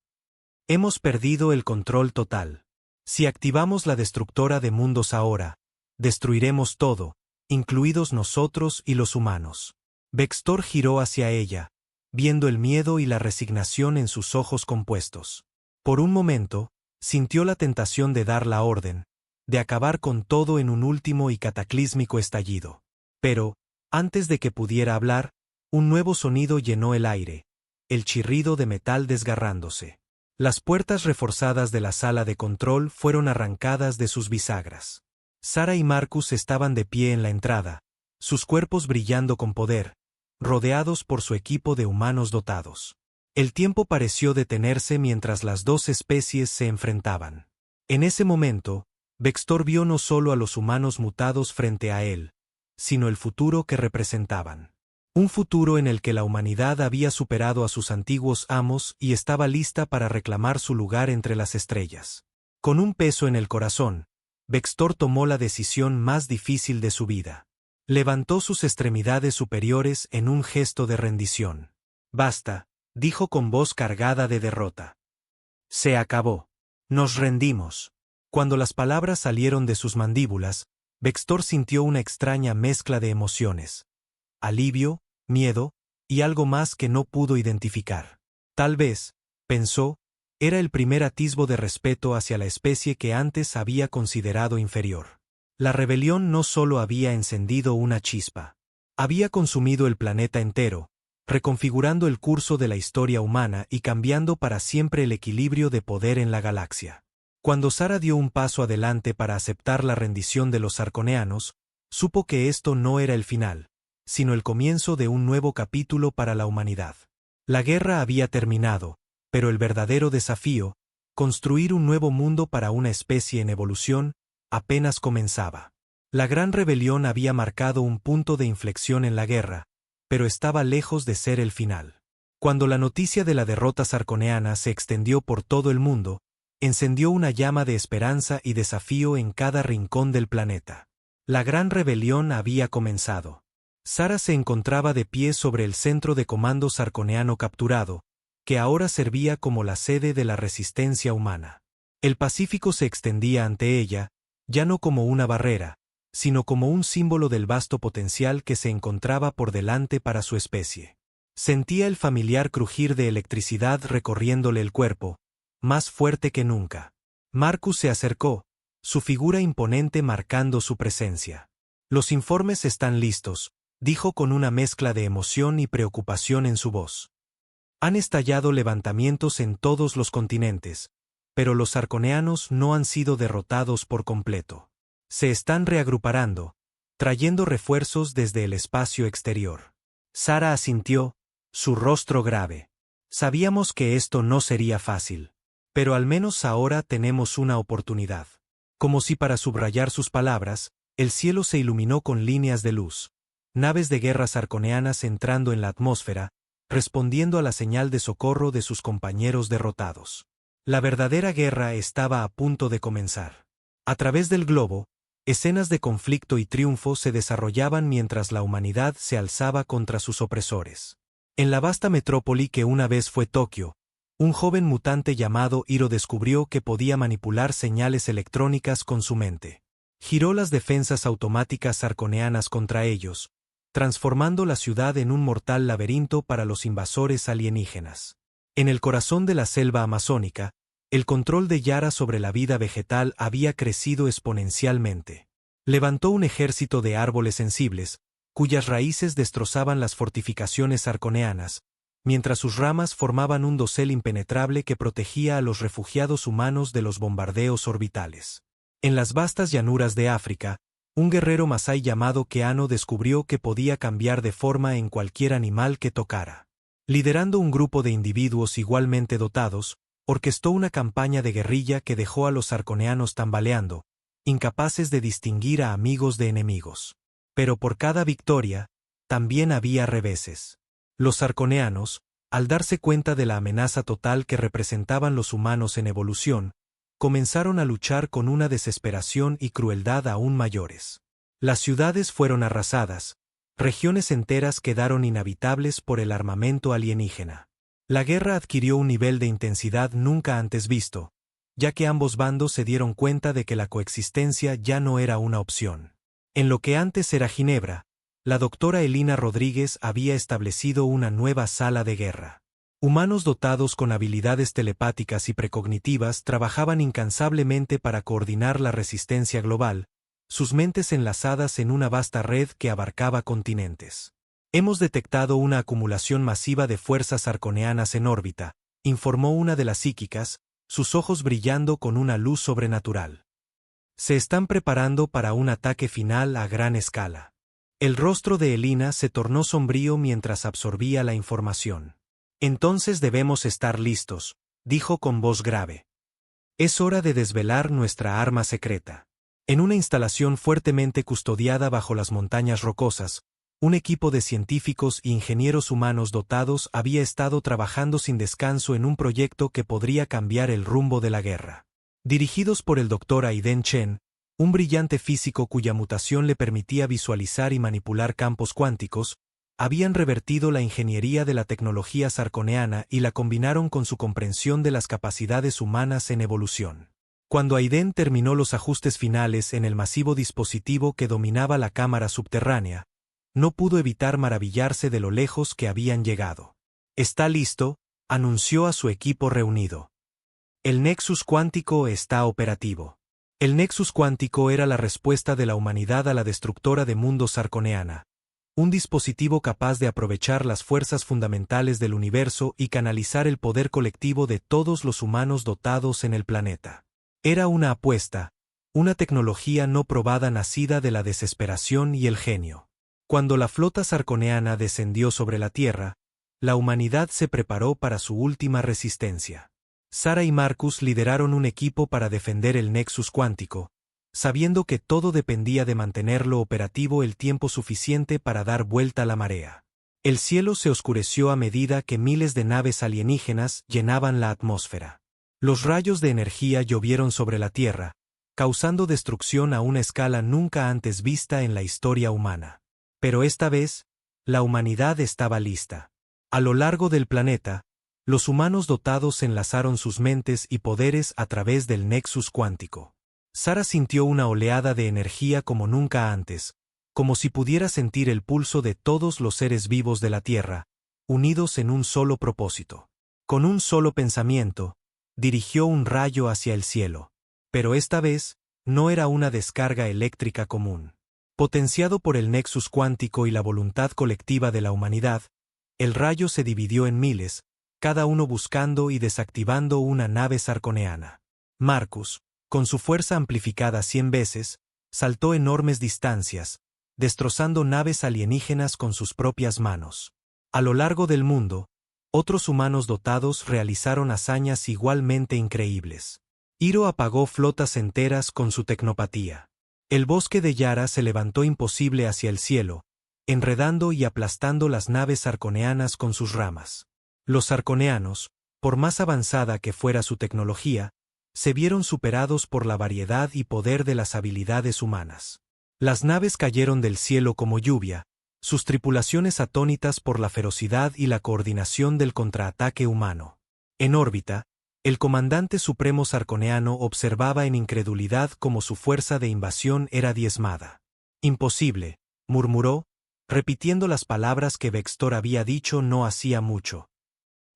Hemos perdido el control total. Si activamos la destructora de mundos ahora, destruiremos todo, incluidos nosotros y los humanos. Vextor giró hacia ella, viendo el miedo y la resignación en sus ojos compuestos. Por un momento, sintió la tentación de dar la orden, de acabar con todo en un último y cataclísmico estallido. Pero, antes de que pudiera hablar, un nuevo sonido llenó el aire, el chirrido de metal desgarrándose. Las puertas reforzadas de la sala de control fueron arrancadas de sus bisagras. Sara y Marcus estaban de pie en la entrada, sus cuerpos brillando con poder, rodeados por su equipo de humanos dotados. El tiempo pareció detenerse mientras las dos especies se enfrentaban. En ese momento, Vextor vio no solo a los humanos mutados frente a él, sino el futuro que representaban. Un futuro en el que la humanidad había superado a sus antiguos amos y estaba lista para reclamar su lugar entre las estrellas. Con un peso en el corazón, Vextor tomó la decisión más difícil de su vida. Levantó sus extremidades superiores en un gesto de rendición. «Basta», dijo con voz cargada de derrota. «Se acabó. Nos rendimos». Cuando las palabras salieron de sus mandíbulas, Vextor sintió una extraña mezcla de emociones. Alivio, miedo, y algo más que no pudo identificar. Tal vez, pensó, era el primer atisbo de respeto hacia la especie que antes había considerado inferior. La rebelión no solo había encendido una chispa, había consumido el planeta entero, reconfigurando el curso de la historia humana y cambiando para siempre el equilibrio de poder en la galaxia. Cuando Sara dio un paso adelante para aceptar la rendición de los sarconeanos, supo que esto no era el final, sino el comienzo de un nuevo capítulo para la humanidad. La guerra había terminado, pero el verdadero desafío, construir un nuevo mundo para una especie en evolución, apenas comenzaba. La gran rebelión había marcado un punto de inflexión en la guerra, pero estaba lejos de ser el final. Cuando la noticia de la derrota sarconeana se extendió por todo el mundo, encendió una llama de esperanza y desafío en cada rincón del planeta. La gran rebelión había comenzado. Sara se encontraba de pie sobre el centro de comando sarconeano capturado, que ahora servía como la sede de la resistencia humana. El Pacífico se extendía ante ella, ya no como una barrera, sino como un símbolo del vasto potencial que se encontraba por delante para su especie. Sentía el familiar crujir de electricidad recorriéndole el cuerpo, más fuerte que nunca. Marcus se acercó, su figura imponente marcando su presencia. «Los informes están listos», dijo con una mezcla de emoción y preocupación en su voz. «Han estallado levantamientos en todos los continentes, pero los arconeanos no han sido derrotados por completo. Se están reagruparando, trayendo refuerzos desde el espacio exterior». Sara asintió, su rostro grave. «Sabíamos que esto no sería fácil. Pero al menos ahora tenemos una oportunidad». Como si para subrayar sus palabras, el cielo se iluminó con líneas de luz. Naves de guerras arconeanas entrando en la atmósfera, respondiendo a la señal de socorro de sus compañeros derrotados. La verdadera guerra estaba a punto de comenzar. A través del globo, escenas de conflicto y triunfo se desarrollaban mientras la humanidad se alzaba contra sus opresores. En la vasta metrópoli que una vez fue Tokio, un joven mutante llamado Hiro descubrió que podía manipular señales electrónicas con su mente. Giró las defensas automáticas arconeanas contra ellos, transformando la ciudad en un mortal laberinto para los invasores alienígenas. En el corazón de la selva amazónica, el control de Yara sobre la vida vegetal había crecido exponencialmente. Levantó un ejército de árboles sensibles, cuyas raíces destrozaban las fortificaciones arconeanas, mientras sus ramas formaban un dosel impenetrable que protegía a los refugiados humanos de los bombardeos orbitales. En las vastas llanuras de África, un guerrero masái llamado Keano descubrió que podía cambiar de forma en cualquier animal que tocara. Liderando un grupo de individuos igualmente dotados, orquestó una campaña de guerrilla que dejó a los arconeanos tambaleando, incapaces de distinguir a amigos de enemigos. Pero por cada victoria, también había reveses. Los arconeanos, al darse cuenta de la amenaza total que representaban los humanos en evolución, comenzaron a luchar con una desesperación y crueldad aún mayores. Las ciudades fueron arrasadas, regiones enteras quedaron inhabitables por el armamento alienígena. La guerra adquirió un nivel de intensidad nunca antes visto, ya que ambos bandos se dieron cuenta de que la coexistencia ya no era una opción. En lo que antes era Ginebra, la doctora Elina Rodríguez había establecido una nueva sala de guerra. Humanos dotados con habilidades telepáticas y precognitivas trabajaban incansablemente para coordinar la resistencia global, sus mentes enlazadas en una vasta red que abarcaba continentes. «Hemos detectado una acumulación masiva de fuerzas arconeanas en órbita», informó una de las psíquicas, sus ojos brillando con una luz sobrenatural. «Se están preparando para un ataque final a gran escala». El rostro de Elina se tornó sombrío mientras absorbía la información. «Entonces debemos estar listos», dijo con voz grave. «Es hora de desvelar nuestra arma secreta». En una instalación fuertemente custodiada bajo las montañas rocosas, un equipo de científicos e ingenieros humanos dotados había estado trabajando sin descanso en un proyecto que podría cambiar el rumbo de la guerra. Dirigidos por el Dr. Aiden Chen, un brillante físico cuya mutación le permitía visualizar y manipular campos cuánticos, habían revertido la ingeniería de la tecnología sarconeana y la combinaron con su comprensión de las capacidades humanas en evolución. Cuando Aiden terminó los ajustes finales en el masivo dispositivo que dominaba la cámara subterránea, no pudo evitar maravillarse de lo lejos que habían llegado. «Está listo», anunció a su equipo reunido. «El Nexus cuántico está operativo». El Nexus cuántico era la respuesta de la humanidad a la destructora de mundos arconeana, un dispositivo capaz de aprovechar las fuerzas fundamentales del universo y canalizar el poder colectivo de todos los humanos dotados en el planeta. Era una apuesta, una tecnología no probada nacida de la desesperación y el genio. Cuando la flota sarconeana descendió sobre la Tierra, la humanidad se preparó para su última resistencia. Sara y Marcus lideraron un equipo para defender el Nexus cuántico, sabiendo que todo dependía de mantenerlo operativo el tiempo suficiente para dar vuelta a la marea. El cielo se oscureció a medida que miles de naves alienígenas llenaban la atmósfera. Los rayos de energía llovieron sobre la Tierra, causando destrucción a una escala nunca antes vista en la historia humana. Pero esta vez, la humanidad estaba lista. A lo largo del planeta, los humanos dotados enlazaron sus mentes y poderes a través del Nexus cuántico. Sara sintió una oleada de energía como nunca antes, como si pudiera sentir el pulso de todos los seres vivos de la Tierra, unidos en un solo propósito. Con un solo pensamiento, dirigió un rayo hacia el cielo. Pero esta vez, no era una descarga eléctrica común. Potenciado por el nexus cuántico y la voluntad colectiva de la humanidad, el rayo se dividió en miles, cada uno buscando y desactivando una nave sarconeana. Marcus, con su fuerza amplificada 100 veces, saltó enormes distancias, destrozando naves alienígenas con sus propias manos. A lo largo del mundo, otros humanos dotados realizaron hazañas igualmente increíbles. Hiro apagó flotas enteras con su tecnopatía. El bosque de Yara se levantó imposible hacia el cielo, enredando y aplastando las naves sarconeanas con sus ramas. Los sarconeanos, por más avanzada que fuera su tecnología, se vieron superados por la variedad y poder de las habilidades humanas. Las naves cayeron del cielo como lluvia, sus tripulaciones atónitas por la ferocidad y la coordinación del contraataque humano. En órbita, el comandante supremo sarconeano observaba en incredulidad cómo su fuerza de invasión era diezmada. Imposible, murmuró, repitiendo las palabras que Vextor había dicho no hacía mucho.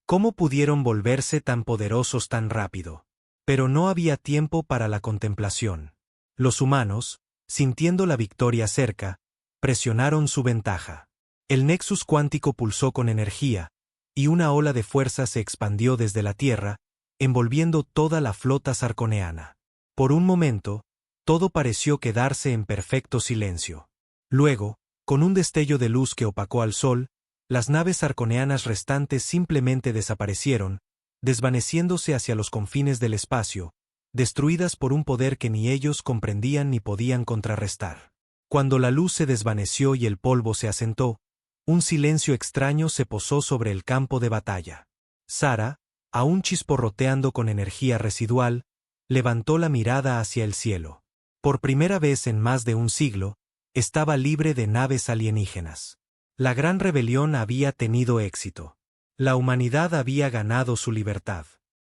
¿Cómo pudieron volverse tan poderosos tan rápido? Pero no había tiempo para la contemplación. Los humanos, sintiendo la victoria cerca, presionaron su ventaja. El nexus cuántico pulsó con energía, y una ola de fuerza se expandió desde la Tierra, envolviendo toda la flota sarconeana. Por un momento, todo pareció quedarse en perfecto silencio. Luego, con un destello de luz que opacó al sol, las naves sarconeanas restantes simplemente desaparecieron, desvaneciéndose hacia los confines del espacio, destruidas por un poder que ni ellos comprendían ni podían contrarrestar. Cuando la luz se desvaneció y el polvo se asentó, un silencio extraño se posó sobre el campo de batalla. Sara, aún chisporroteando con energía residual, levantó la mirada hacia el cielo. Por primera vez en más de un siglo, estaba libre de naves alienígenas. La gran rebelión había tenido éxito. La humanidad había ganado su libertad.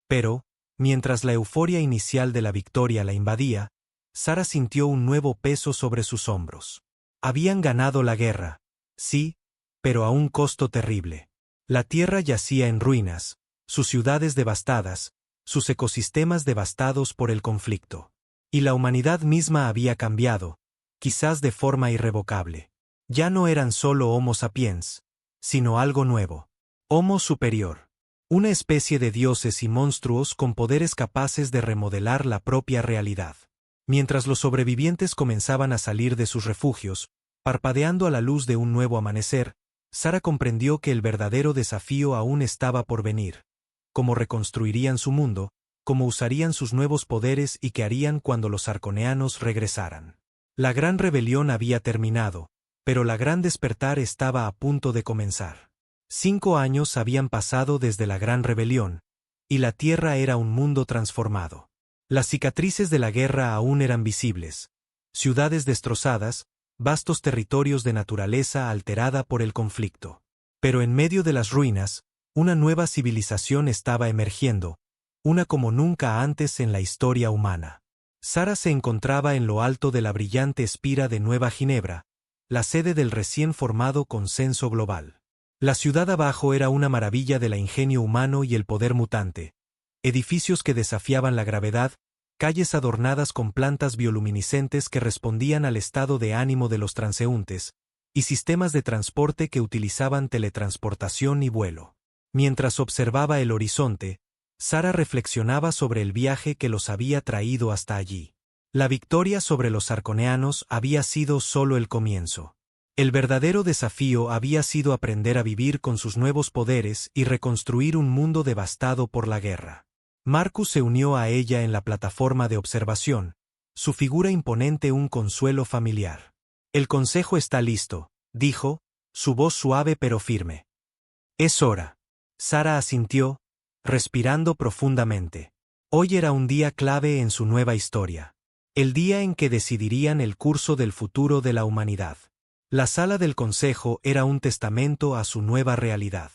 Pero, mientras la euforia inicial de la victoria la invadía, Sara sintió un nuevo peso sobre sus hombros. Habían ganado la guerra, sí, pero a un costo terrible. La tierra yacía en ruinas, sus ciudades devastadas, sus ecosistemas devastados por el conflicto. Y la humanidad misma había cambiado, quizás de forma irrevocable. Ya no eran solo Homo sapiens, sino algo nuevo. Homo superior. Una especie de dioses y monstruos con poderes capaces de remodelar la propia realidad. Mientras los sobrevivientes comenzaban a salir de sus refugios, parpadeando a la luz de un nuevo amanecer, Sara comprendió que el verdadero desafío aún estaba por venir. Cómo reconstruirían su mundo, cómo usarían sus nuevos poderes y qué harían cuando los sarconeanos regresaran. La gran rebelión había terminado, pero la gran despertar estaba a punto de comenzar. 5 años habían pasado desde la gran rebelión, y la Tierra era un mundo transformado. Las cicatrices de la guerra aún eran visibles. Ciudades destrozadas, vastos territorios de naturaleza alterada por el conflicto. Pero en medio de las ruinas, una nueva civilización estaba emergiendo, una como nunca antes en la historia humana. Sara se encontraba en lo alto de la brillante espira de Nueva Ginebra, la sede del recién formado Consenso Global. La ciudad abajo era una maravilla del ingenio humano y el poder mutante. Edificios que desafiaban la gravedad, calles adornadas con plantas bioluminiscentes que respondían al estado de ánimo de los transeúntes, y sistemas de transporte que utilizaban teletransportación y vuelo. Mientras observaba el horizonte, Sara reflexionaba sobre el viaje que los había traído hasta allí. La victoria sobre los sarconeanos había sido solo el comienzo. El verdadero desafío había sido aprender a vivir con sus nuevos poderes y reconstruir un mundo devastado por la guerra. Marcus se unió a ella en la plataforma de observación, su figura imponente un consuelo familiar. El consejo está listo, dijo, su voz suave pero firme. Es hora. Sara asintió, respirando profundamente. Hoy era un día clave en su nueva historia. El día en que decidirían el curso del futuro de la humanidad. La sala del consejo era un testamento a su nueva realidad.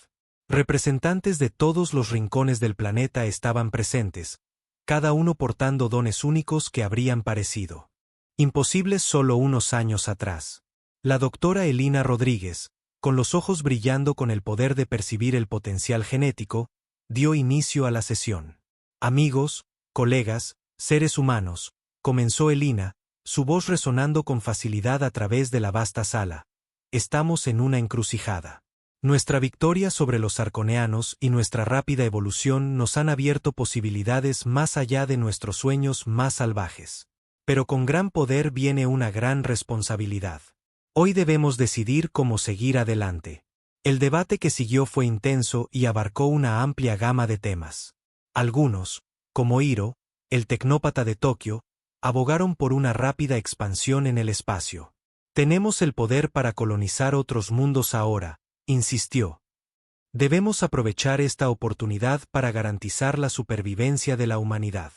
Representantes de todos los rincones del planeta estaban presentes, cada uno portando dones únicos que habrían parecido imposibles solo unos años atrás. La doctora Elina Rodríguez, con los ojos brillando con el poder de percibir el potencial genético, dio inicio a la sesión. Amigos, colegas, seres humanos, comenzó Elina, su voz resonando con facilidad a través de la vasta sala. Estamos en una encrucijada. Nuestra victoria sobre los arconeanos y nuestra rápida evolución nos han abierto posibilidades más allá de nuestros sueños más salvajes. Pero con gran poder viene una gran responsabilidad. Hoy debemos decidir cómo seguir adelante. El debate que siguió fue intenso y abarcó una amplia gama de temas. Algunos, como Hiro, el tecnópata de Tokio, abogaron por una rápida expansión en el espacio. Tenemos el poder para colonizar otros mundos ahora, insistió. Debemos aprovechar esta oportunidad para garantizar la supervivencia de la humanidad.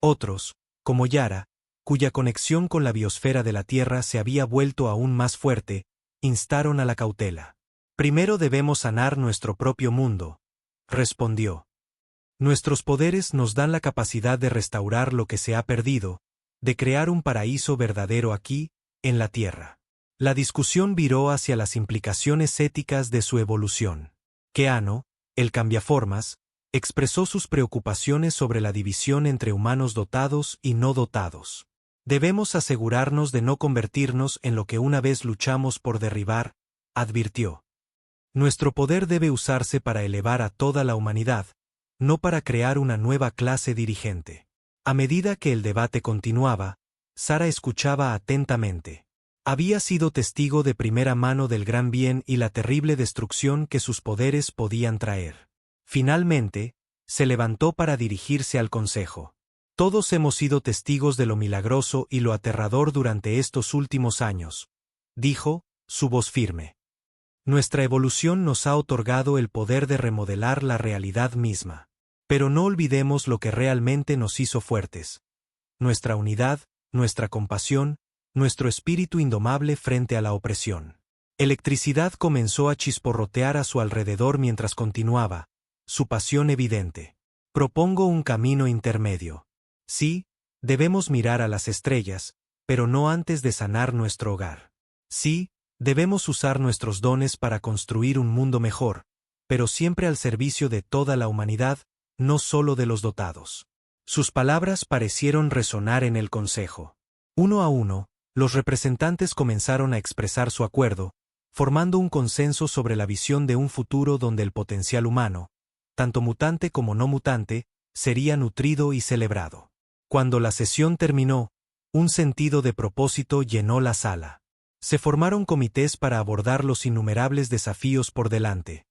Otros, como Yara, cuya conexión con la biosfera de la Tierra se había vuelto aún más fuerte, instaron a la cautela. Primero debemos sanar nuestro propio mundo, respondió. Nuestros poderes nos dan la capacidad de restaurar lo que se ha perdido, de crear un paraíso verdadero aquí, en la Tierra. La discusión viró hacia las implicaciones éticas de su evolución. Keano, el cambiaformas, expresó sus preocupaciones sobre la división entre humanos dotados y no dotados. Debemos asegurarnos de no convertirnos en lo que una vez luchamos por derribar, advirtió. Nuestro poder debe usarse para elevar a toda la humanidad, no para crear una nueva clase dirigente. A medida que el debate continuaba, Sara escuchaba atentamente. Había sido testigo de primera mano del gran bien y la terrible destrucción que sus poderes podían traer. Finalmente, se levantó para dirigirse al consejo. Todos hemos sido testigos de lo milagroso y lo aterrador durante estos últimos años, dijo, su voz firme. Nuestra evolución nos ha otorgado el poder de remodelar la realidad misma. Pero no olvidemos lo que realmente nos hizo fuertes. Nuestra unidad, nuestra compasión, nuestro espíritu indomable frente a la opresión. Electricidad comenzó a chisporrotear a su alrededor mientras continuaba, su pasión evidente. Propongo un camino intermedio. Sí, debemos mirar a las estrellas, pero no antes de sanar nuestro hogar. Sí, debemos usar nuestros dones para construir un mundo mejor, pero siempre al servicio de toda la humanidad, no solo de los dotados. Sus palabras parecieron resonar en el consejo. Uno a uno, los representantes comenzaron a expresar su acuerdo, formando un consenso sobre la visión de un futuro donde el potencial humano, tanto mutante como no mutante, sería nutrido y celebrado. Cuando la sesión terminó, un sentido de propósito llenó la sala. Se formaron comités para abordar los innumerables desafíos por delante.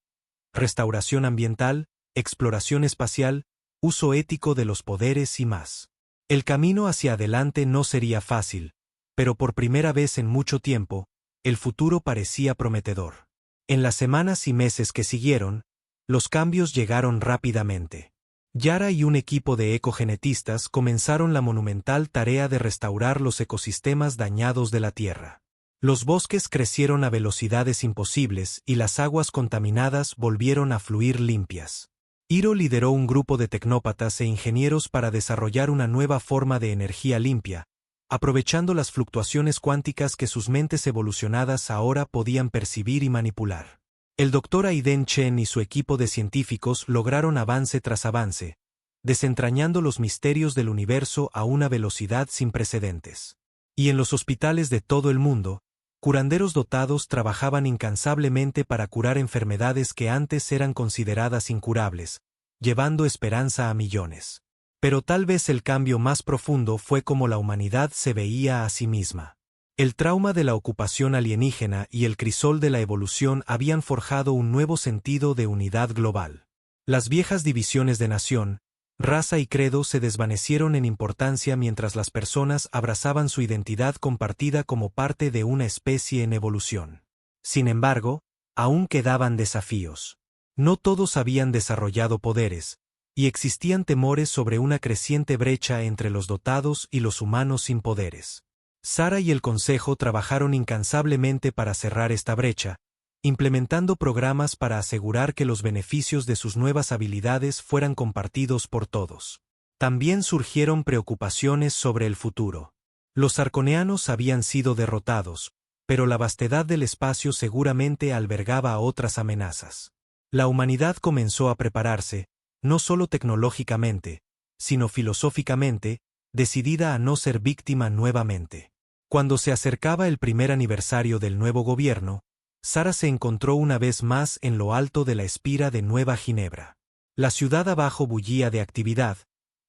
Restauración ambiental, exploración espacial, uso ético de los poderes y más. El camino hacia adelante no sería fácil, pero por primera vez en mucho tiempo, el futuro parecía prometedor. En las semanas y meses que siguieron, los cambios llegaron rápidamente. Yara y un equipo de ecogenetistas comenzaron la monumental tarea de restaurar los ecosistemas dañados de la Tierra. Los bosques crecieron a velocidades imposibles y las aguas contaminadas volvieron a fluir limpias. Hiro lideró un grupo de tecnópatas e ingenieros para desarrollar una nueva forma de energía limpia, aprovechando las fluctuaciones cuánticas que sus mentes evolucionadas ahora podían percibir y manipular. El Dr. Aiden Chen y su equipo de científicos lograron avance tras avance, desentrañando los misterios del universo a una velocidad sin precedentes. Y en los hospitales de todo el mundo, curanderos dotados trabajaban incansablemente para curar enfermedades que antes eran consideradas incurables, llevando esperanza a millones. Pero tal vez el cambio más profundo fue cómo la humanidad se veía a sí misma. El trauma de la ocupación alienígena y el crisol de la evolución habían forjado un nuevo sentido de unidad global. Las viejas divisiones de nación, raza y credo se desvanecieron en importancia mientras las personas abrazaban su identidad compartida como parte de una especie en evolución. Sin embargo, aún quedaban desafíos. No todos habían desarrollado poderes, y existían temores sobre una creciente brecha entre los dotados y los humanos sin poderes. Sara y el Consejo trabajaron incansablemente para cerrar esta brecha, implementando programas para asegurar que los beneficios de sus nuevas habilidades fueran compartidos por todos. También surgieron preocupaciones sobre el futuro. Los arconeanos habían sido derrotados, pero la vastedad del espacio seguramente albergaba otras amenazas. La humanidad comenzó a prepararse, no solo tecnológicamente, sino filosóficamente, decidida a no ser víctima nuevamente. Cuando se acercaba el primer aniversario del nuevo gobierno, Sara se encontró una vez más en lo alto de la espira de Nueva Ginebra. La ciudad abajo bullía de actividad,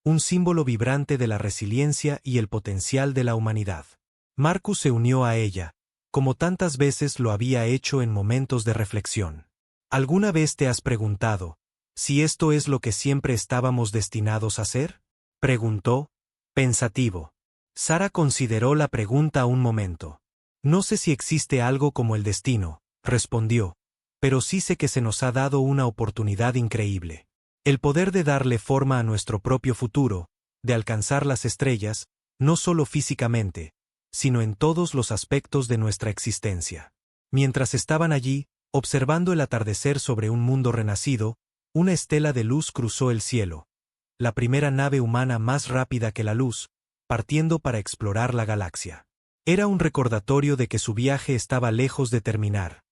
un símbolo vibrante de la resiliencia y el potencial de la humanidad. Marcus se unió a ella, como tantas veces lo había hecho en momentos de reflexión. ¿Alguna vez te has preguntado si esto es lo que siempre estábamos destinados a ser? Preguntó, pensativo. Sara consideró la pregunta un momento. No sé si existe algo como el destino, respondió, pero sí sé que se nos ha dado una oportunidad increíble. El poder de darle forma a nuestro propio futuro, de alcanzar las estrellas, no solo físicamente, sino en todos los aspectos de nuestra existencia. Mientras estaban allí, observando el atardecer sobre un mundo renacido, una estela de luz cruzó el cielo, la primera nave humana más rápida que la luz, partiendo para explorar la galaxia. Era un recordatorio de que su viaje estaba lejos de terminar.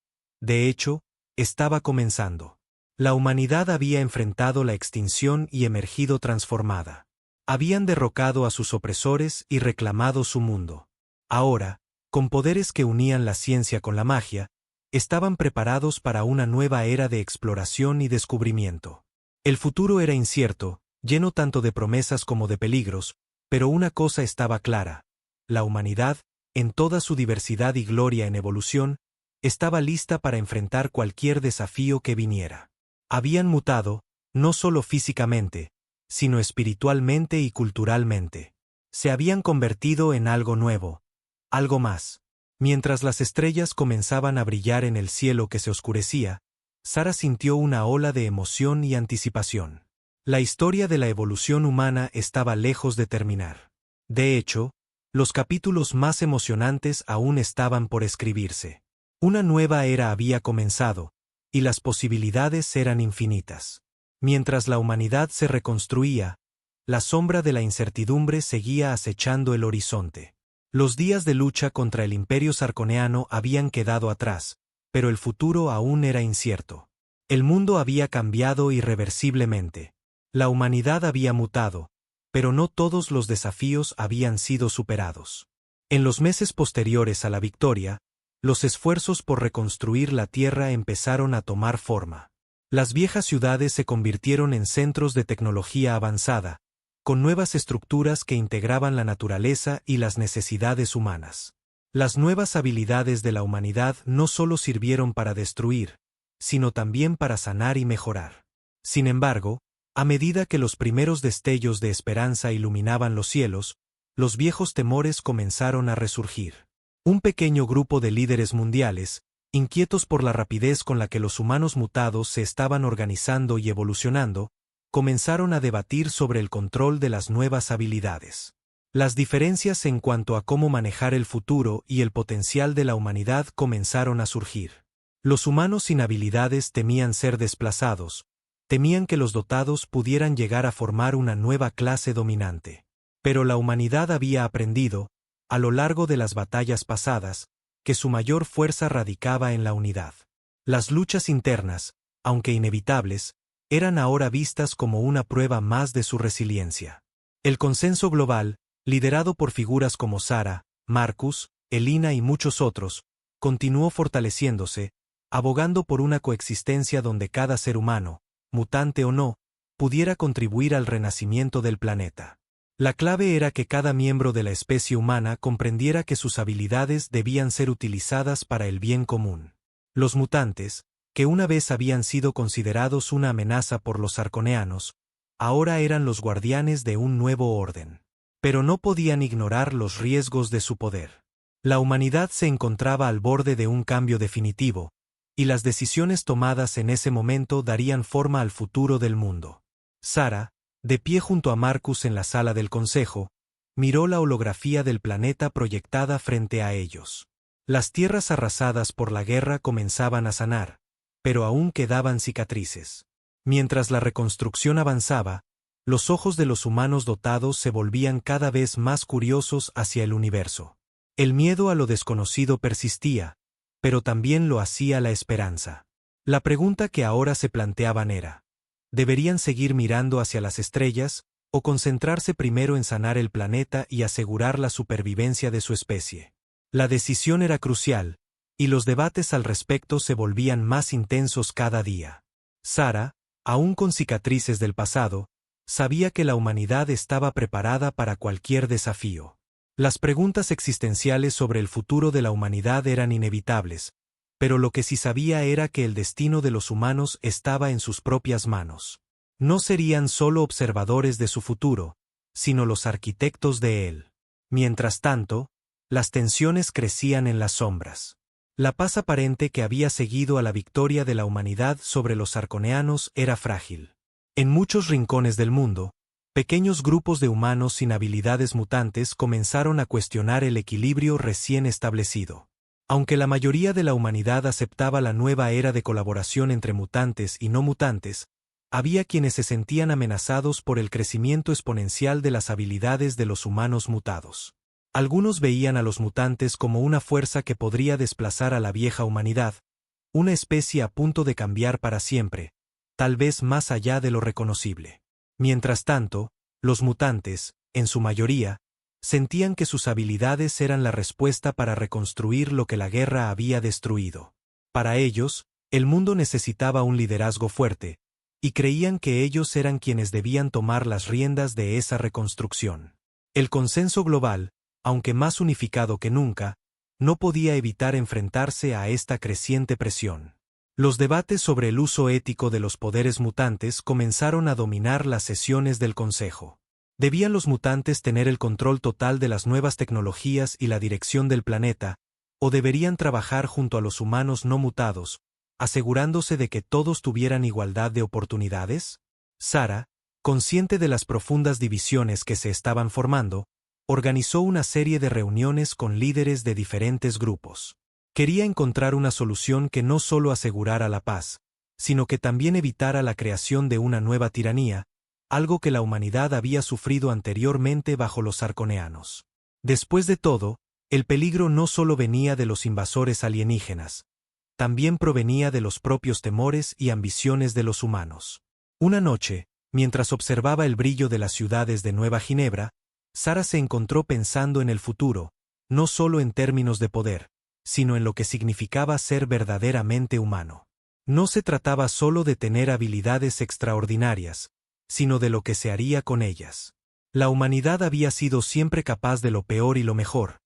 De hecho, estaba comenzando. La humanidad había enfrentado la extinción y emergido transformada. Habían derrocado a sus opresores y reclamado su mundo. Ahora, con poderes que unían la ciencia con la magia, estaban preparados para una nueva era de exploración y descubrimiento. El futuro era incierto, lleno tanto de promesas como de peligros, pero una cosa estaba clara: la humanidad, en toda su diversidad y gloria en evolución, estaba lista para enfrentar cualquier desafío que viniera. Habían mutado, no solo físicamente, sino espiritualmente y culturalmente. Se habían convertido en algo nuevo, algo más. Mientras las estrellas comenzaban a brillar en el cielo que se oscurecía, Sara sintió una ola de emoción y anticipación. La historia de la evolución humana estaba lejos de terminar. De hecho, los capítulos más emocionantes aún estaban por escribirse. Una nueva era había comenzado, y las posibilidades eran infinitas. Mientras la humanidad se reconstruía, la sombra de la incertidumbre seguía acechando el horizonte. Los días de lucha contra el Imperio Sarconeano habían quedado atrás, pero el futuro aún era incierto. El mundo había cambiado irreversiblemente. La humanidad había mutado, pero no todos los desafíos habían sido superados. En los meses posteriores a la victoria, los esfuerzos por reconstruir la Tierra empezaron a tomar forma. Las viejas ciudades se convirtieron en centros de tecnología avanzada, con nuevas estructuras que integraban la naturaleza y las necesidades humanas. Las nuevas habilidades de la humanidad no solo sirvieron para destruir, sino también para sanar y mejorar. Sin embargo, a medida que los primeros destellos de esperanza iluminaban los cielos, los viejos temores comenzaron a resurgir. Un pequeño grupo de líderes mundiales, inquietos por la rapidez con la que los humanos mutados se estaban organizando y evolucionando, comenzaron a debatir sobre el control de las nuevas habilidades. Las diferencias en cuanto a cómo manejar el futuro y el potencial de la humanidad comenzaron a surgir. Los humanos sin habilidades temían ser desplazados, temían que los dotados pudieran llegar a formar una nueva clase dominante. Pero la humanidad había aprendido, a lo largo de las batallas pasadas, que su mayor fuerza radicaba en la unidad. Las luchas internas, aunque inevitables, eran ahora vistas como una prueba más de su resiliencia. El consenso global, liderado por figuras como Sara, Marcus, Elina y muchos otros, continuó fortaleciéndose, abogando por una coexistencia donde cada ser humano, mutante o no, pudiera contribuir al renacimiento del planeta. La clave era que cada miembro de la especie humana comprendiera que sus habilidades debían ser utilizadas para el bien común. Los mutantes, que una vez habían sido considerados una amenaza por los arconeanos, ahora eran los guardianes de un nuevo orden. Pero no podían ignorar los riesgos de su poder. La humanidad se encontraba al borde de un cambio definitivo, y las decisiones tomadas en ese momento darían forma al futuro del mundo. Sara, de pie junto a Marcus en la sala del consejo, miró la holografía del planeta proyectada frente a ellos. Las tierras arrasadas por la guerra comenzaban a sanar, pero aún quedaban cicatrices. Mientras la reconstrucción avanzaba, los ojos de los humanos dotados se volvían cada vez más curiosos hacia el universo. El miedo a lo desconocido persistía, pero también lo hacía la esperanza. La pregunta que ahora se planteaban era: ¿deberían seguir mirando hacia las estrellas, o concentrarse primero en sanar el planeta y asegurar la supervivencia de su especie? La decisión era crucial, y los debates al respecto se volvían más intensos cada día. Sarah, aún con cicatrices del pasado, sabía que la humanidad estaba preparada para cualquier desafío. Las preguntas existenciales sobre el futuro de la humanidad eran inevitables, pero lo que sí sabía era que el destino de los humanos estaba en sus propias manos. No serían solo observadores de su futuro, sino los arquitectos de él. Mientras tanto, las tensiones crecían en las sombras. La paz aparente que había seguido a la victoria de la humanidad sobre los arconeanos era frágil. En muchos rincones del mundo, pequeños grupos de humanos sin habilidades mutantes comenzaron a cuestionar el equilibrio recién establecido. Aunque la mayoría de la humanidad aceptaba la nueva era de colaboración entre mutantes y no mutantes, había quienes se sentían amenazados por el crecimiento exponencial de las habilidades de los humanos mutados. Algunos veían a los mutantes como una fuerza que podría desplazar a la vieja humanidad, una especie a punto de cambiar para siempre, tal vez más allá de lo reconocible. Mientras tanto, los mutantes, en su mayoría, sentían que sus habilidades eran la respuesta para reconstruir lo que la guerra había destruido. Para ellos, el mundo necesitaba un liderazgo fuerte, y creían que ellos eran quienes debían tomar las riendas de esa reconstrucción. El consenso global, aunque más unificado que nunca, no podía evitar enfrentarse a esta creciente presión. Los debates sobre el uso ético de los poderes mutantes comenzaron a dominar las sesiones del Consejo. ¿Debían los mutantes tener el control total de las nuevas tecnologías y la dirección del planeta, o deberían trabajar junto a los humanos no mutados, asegurándose de que todos tuvieran igualdad de oportunidades? Sarah, consciente de las profundas divisiones que se estaban formando, organizó una serie de reuniones con líderes de diferentes grupos. Quería encontrar una solución que no solo asegurara la paz, sino que también evitara la creación de una nueva tiranía, algo que la humanidad había sufrido anteriormente bajo los arconeanos. Después de todo, el peligro no solo venía de los invasores alienígenas, también provenía de los propios temores y ambiciones de los humanos. Una noche, mientras observaba el brillo de las ciudades de Nueva Ginebra, Sarah se encontró pensando en el futuro, no solo en términos de poder, sino en lo que significaba ser verdaderamente humano. No se trataba solo de tener habilidades extraordinarias, sino de lo que se haría con ellas. La humanidad había sido siempre capaz de lo peor y lo mejor,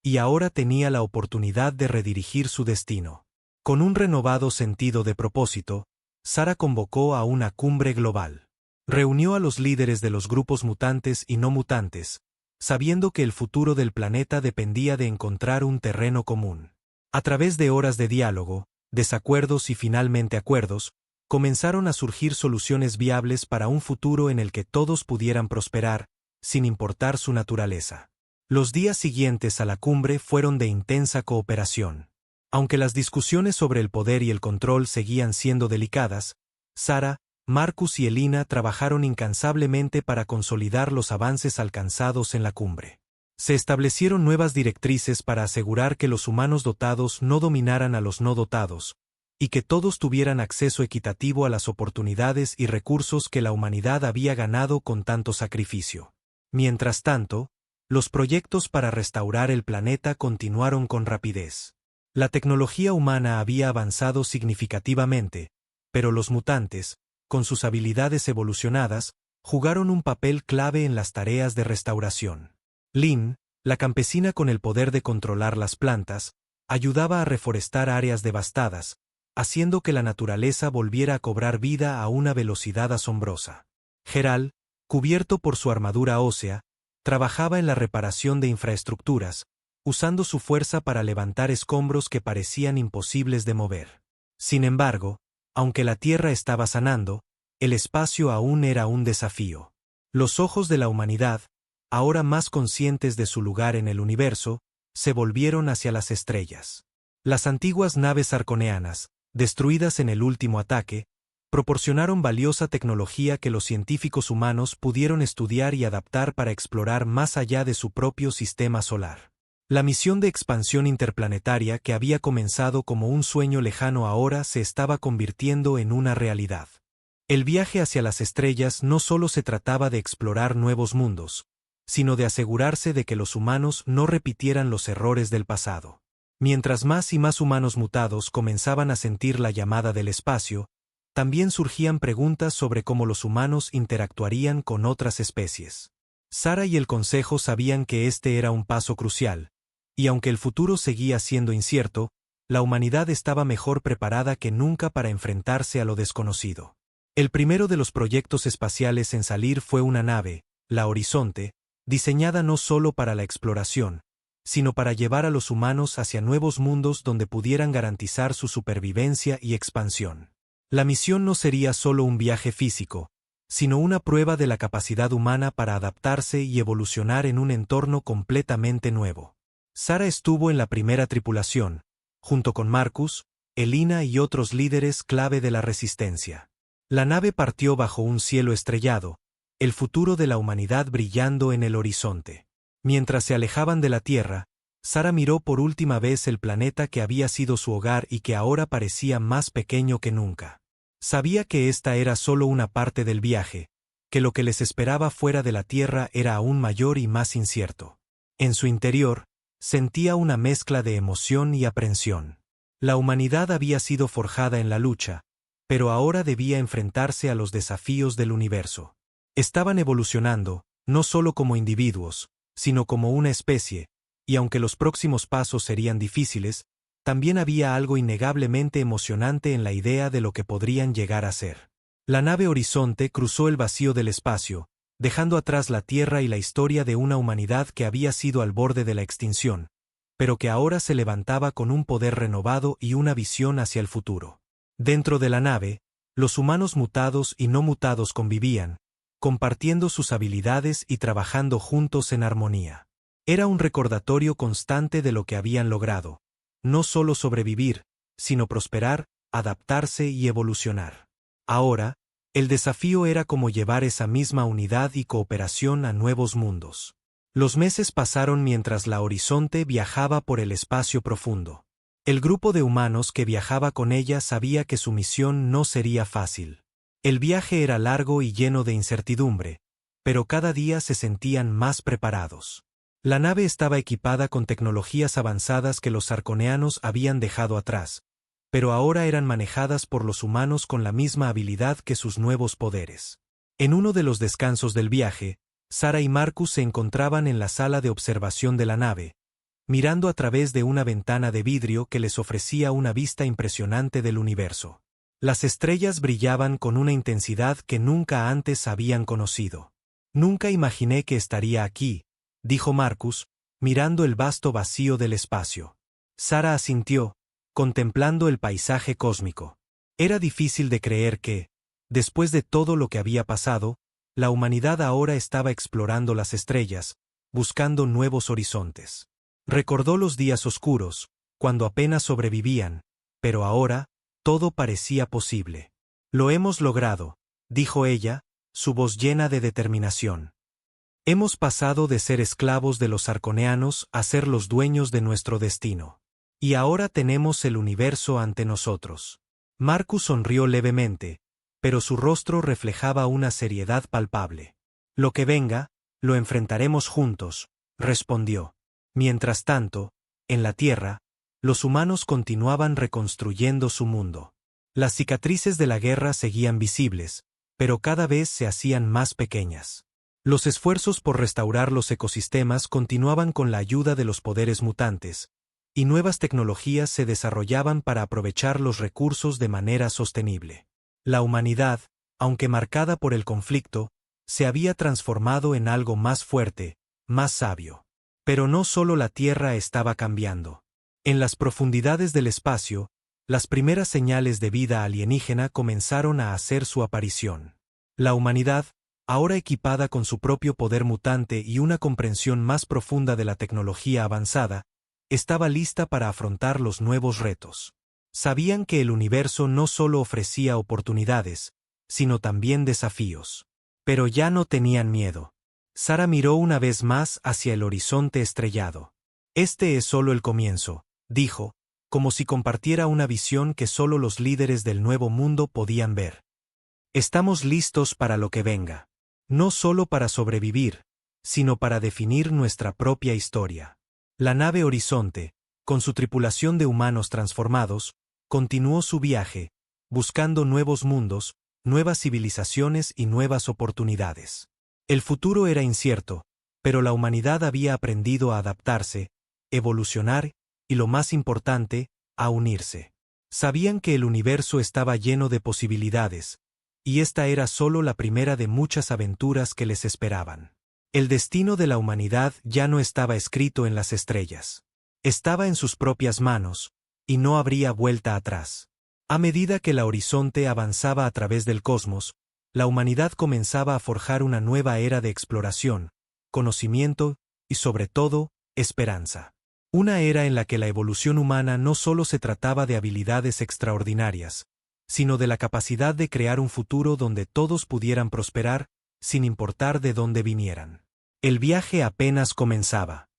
y ahora tenía la oportunidad de redirigir su destino. Con un renovado sentido de propósito, Sarah convocó a una cumbre global. Reunió a los líderes de los grupos mutantes y no mutantes, sabiendo que el futuro del planeta dependía de encontrar un terreno común. A través de horas de diálogo, desacuerdos y finalmente acuerdos, comenzaron a surgir soluciones viables para un futuro en el que todos pudieran prosperar, sin importar su naturaleza. Los días siguientes a la cumbre fueron de intensa cooperación. Aunque las discusiones sobre el poder y el control seguían siendo delicadas, Sarah, Marcus y Elina trabajaron incansablemente para consolidar los avances alcanzados en la cumbre. Se establecieron nuevas directrices para asegurar que los humanos dotados no dominaran a los no dotados, y que todos tuvieran acceso equitativo a las oportunidades y recursos que la humanidad había ganado con tanto sacrificio. Mientras tanto, los proyectos para restaurar el planeta continuaron con rapidez. La tecnología humana había avanzado significativamente, pero los mutantes, con sus habilidades evolucionadas, jugaron un papel clave en las tareas de restauración. Lynn, la campesina con el poder de controlar las plantas, ayudaba a reforestar áreas devastadas, haciendo que la naturaleza volviera a cobrar vida a una velocidad asombrosa. Gerald, cubierto por su armadura ósea, trabajaba en la reparación de infraestructuras, usando su fuerza para levantar escombros que parecían imposibles de mover. Sin embargo, aunque la Tierra estaba sanando, el espacio aún era un desafío. Los ojos de la humanidad, ahora más conscientes de su lugar en el universo, se volvieron hacia las estrellas. Las antiguas naves arconeanas, destruidas en el último ataque, proporcionaron valiosa tecnología que los científicos humanos pudieron estudiar y adaptar para explorar más allá de su propio sistema solar. La misión de expansión interplanetaria que había comenzado como un sueño lejano ahora se estaba convirtiendo en una realidad. El viaje hacia las estrellas no solo se trataba de explorar nuevos mundos, sino de asegurarse de que los humanos no repitieran los errores del pasado. Mientras más y más humanos mutados comenzaban a sentir la llamada del espacio, también surgían preguntas sobre cómo los humanos interactuarían con otras especies. Sara y el Consejo sabían que este era un paso crucial, y aunque el futuro seguía siendo incierto, la humanidad estaba mejor preparada que nunca para enfrentarse a lo desconocido. El primero de los proyectos espaciales en salir fue una nave, la Horizonte, diseñada no solo para la exploración, sino para llevar a los humanos hacia nuevos mundos donde pudieran garantizar su supervivencia y expansión. La misión no sería solo un viaje físico, sino una prueba de la capacidad humana para adaptarse y evolucionar en un entorno completamente nuevo. Sara estuvo en la primera tripulación, junto con Marcus, Elina y otros líderes clave de la resistencia. La nave partió bajo un cielo estrellado, el futuro de la humanidad brillando en el horizonte. Mientras se alejaban de la Tierra, Sara miró por última vez el planeta que había sido su hogar y que ahora parecía más pequeño que nunca. Sabía que esta era solo una parte del viaje, que lo que les esperaba fuera de la Tierra era aún mayor y más incierto. En su interior, sentía una mezcla de emoción y aprensión. La humanidad había sido forjada en la lucha, pero ahora debía enfrentarse a los desafíos del universo. Estaban evolucionando, no solo como individuos, sino como una especie, y aunque los próximos pasos serían difíciles, también había algo innegablemente emocionante en la idea de lo que podrían llegar a ser. La nave Horizonte cruzó el vacío del espacio, dejando atrás la Tierra y la historia de una humanidad que había sido al borde de la extinción, pero que ahora se levantaba con un poder renovado y una visión hacia el futuro. Dentro de la nave, los humanos mutados y no mutados convivían, compartiendo sus habilidades y trabajando juntos en armonía. Era un recordatorio constante de lo que habían logrado, no solo sobrevivir, sino prosperar, adaptarse y evolucionar. Ahora, el desafío era cómo llevar esa misma unidad y cooperación a nuevos mundos. Los meses pasaron mientras la Horizonte viajaba por el espacio profundo. El grupo de humanos que viajaba con ella sabía que su misión no sería fácil. El viaje era largo y lleno de incertidumbre, pero cada día se sentían más preparados. La nave estaba equipada con tecnologías avanzadas que los arconeanos habían dejado atrás, pero ahora eran manejadas por los humanos con la misma habilidad que sus nuevos poderes. En uno de los descansos del viaje, Sara y Marcus se encontraban en la sala de observación de la nave, mirando a través de una ventana de vidrio que les ofrecía una vista impresionante del universo. Las estrellas brillaban con una intensidad que nunca antes habían conocido. Nunca imaginé que estaría aquí, dijo Marcus, mirando el vasto vacío del espacio. Sara asintió, contemplando el paisaje cósmico. Era difícil de creer que, después de todo lo que había pasado, la humanidad ahora estaba explorando las estrellas, buscando nuevos horizontes. Recordó los días oscuros, cuando apenas sobrevivían, pero ahora, todo parecía posible. Lo hemos logrado, dijo ella, su voz llena de determinación. Hemos pasado de ser esclavos de los arconeanos a ser los dueños de nuestro destino. Y ahora tenemos el universo ante nosotros. Marcus sonrió levemente, pero su rostro reflejaba una seriedad palpable. Lo que venga, lo enfrentaremos juntos, respondió. Mientras tanto, en la Tierra, los humanos continuaban reconstruyendo su mundo. Las cicatrices de la guerra seguían visibles, pero cada vez se hacían más pequeñas. Los esfuerzos por restaurar los ecosistemas continuaban con la ayuda de los poderes mutantes, y nuevas tecnologías se desarrollaban para aprovechar los recursos de manera sostenible. La humanidad, aunque marcada por el conflicto, se había transformado en algo más fuerte, más sabio. Pero no solo la Tierra estaba cambiando. En las profundidades del espacio, las primeras señales de vida alienígena comenzaron a hacer su aparición. La humanidad, ahora equipada con su propio poder mutante y una comprensión más profunda de la tecnología avanzada, estaba lista para afrontar los nuevos retos. Sabían que el universo no solo ofrecía oportunidades, sino también desafíos. Pero ya no tenían miedo. Sara miró una vez más hacia el horizonte estrellado. Este es solo el comienzo, dijo, como si compartiera una visión que solo los líderes del nuevo mundo podían ver. Estamos listos para lo que venga. No solo para sobrevivir, sino para definir nuestra propia historia. La nave Horizonte, con su tripulación de humanos transformados, continuó su viaje, buscando nuevos mundos, nuevas civilizaciones y nuevas oportunidades. El futuro era incierto, pero la humanidad había aprendido a adaptarse, evolucionar y, lo más importante, a unirse. Sabían que el universo estaba lleno de posibilidades, y esta era solo la primera de muchas aventuras que les esperaban. El destino de la humanidad ya no estaba escrito en las estrellas. Estaba en sus propias manos, y no habría vuelta atrás. A medida que la Horizonte avanzaba a través del cosmos, la humanidad comenzaba a forjar una nueva era de exploración, conocimiento y, sobre todo, esperanza. Una era en la que la evolución humana no solo se trataba de habilidades extraordinarias, sino de la capacidad de crear un futuro donde todos pudieran prosperar, sin importar de dónde vinieran. El viaje apenas comenzaba.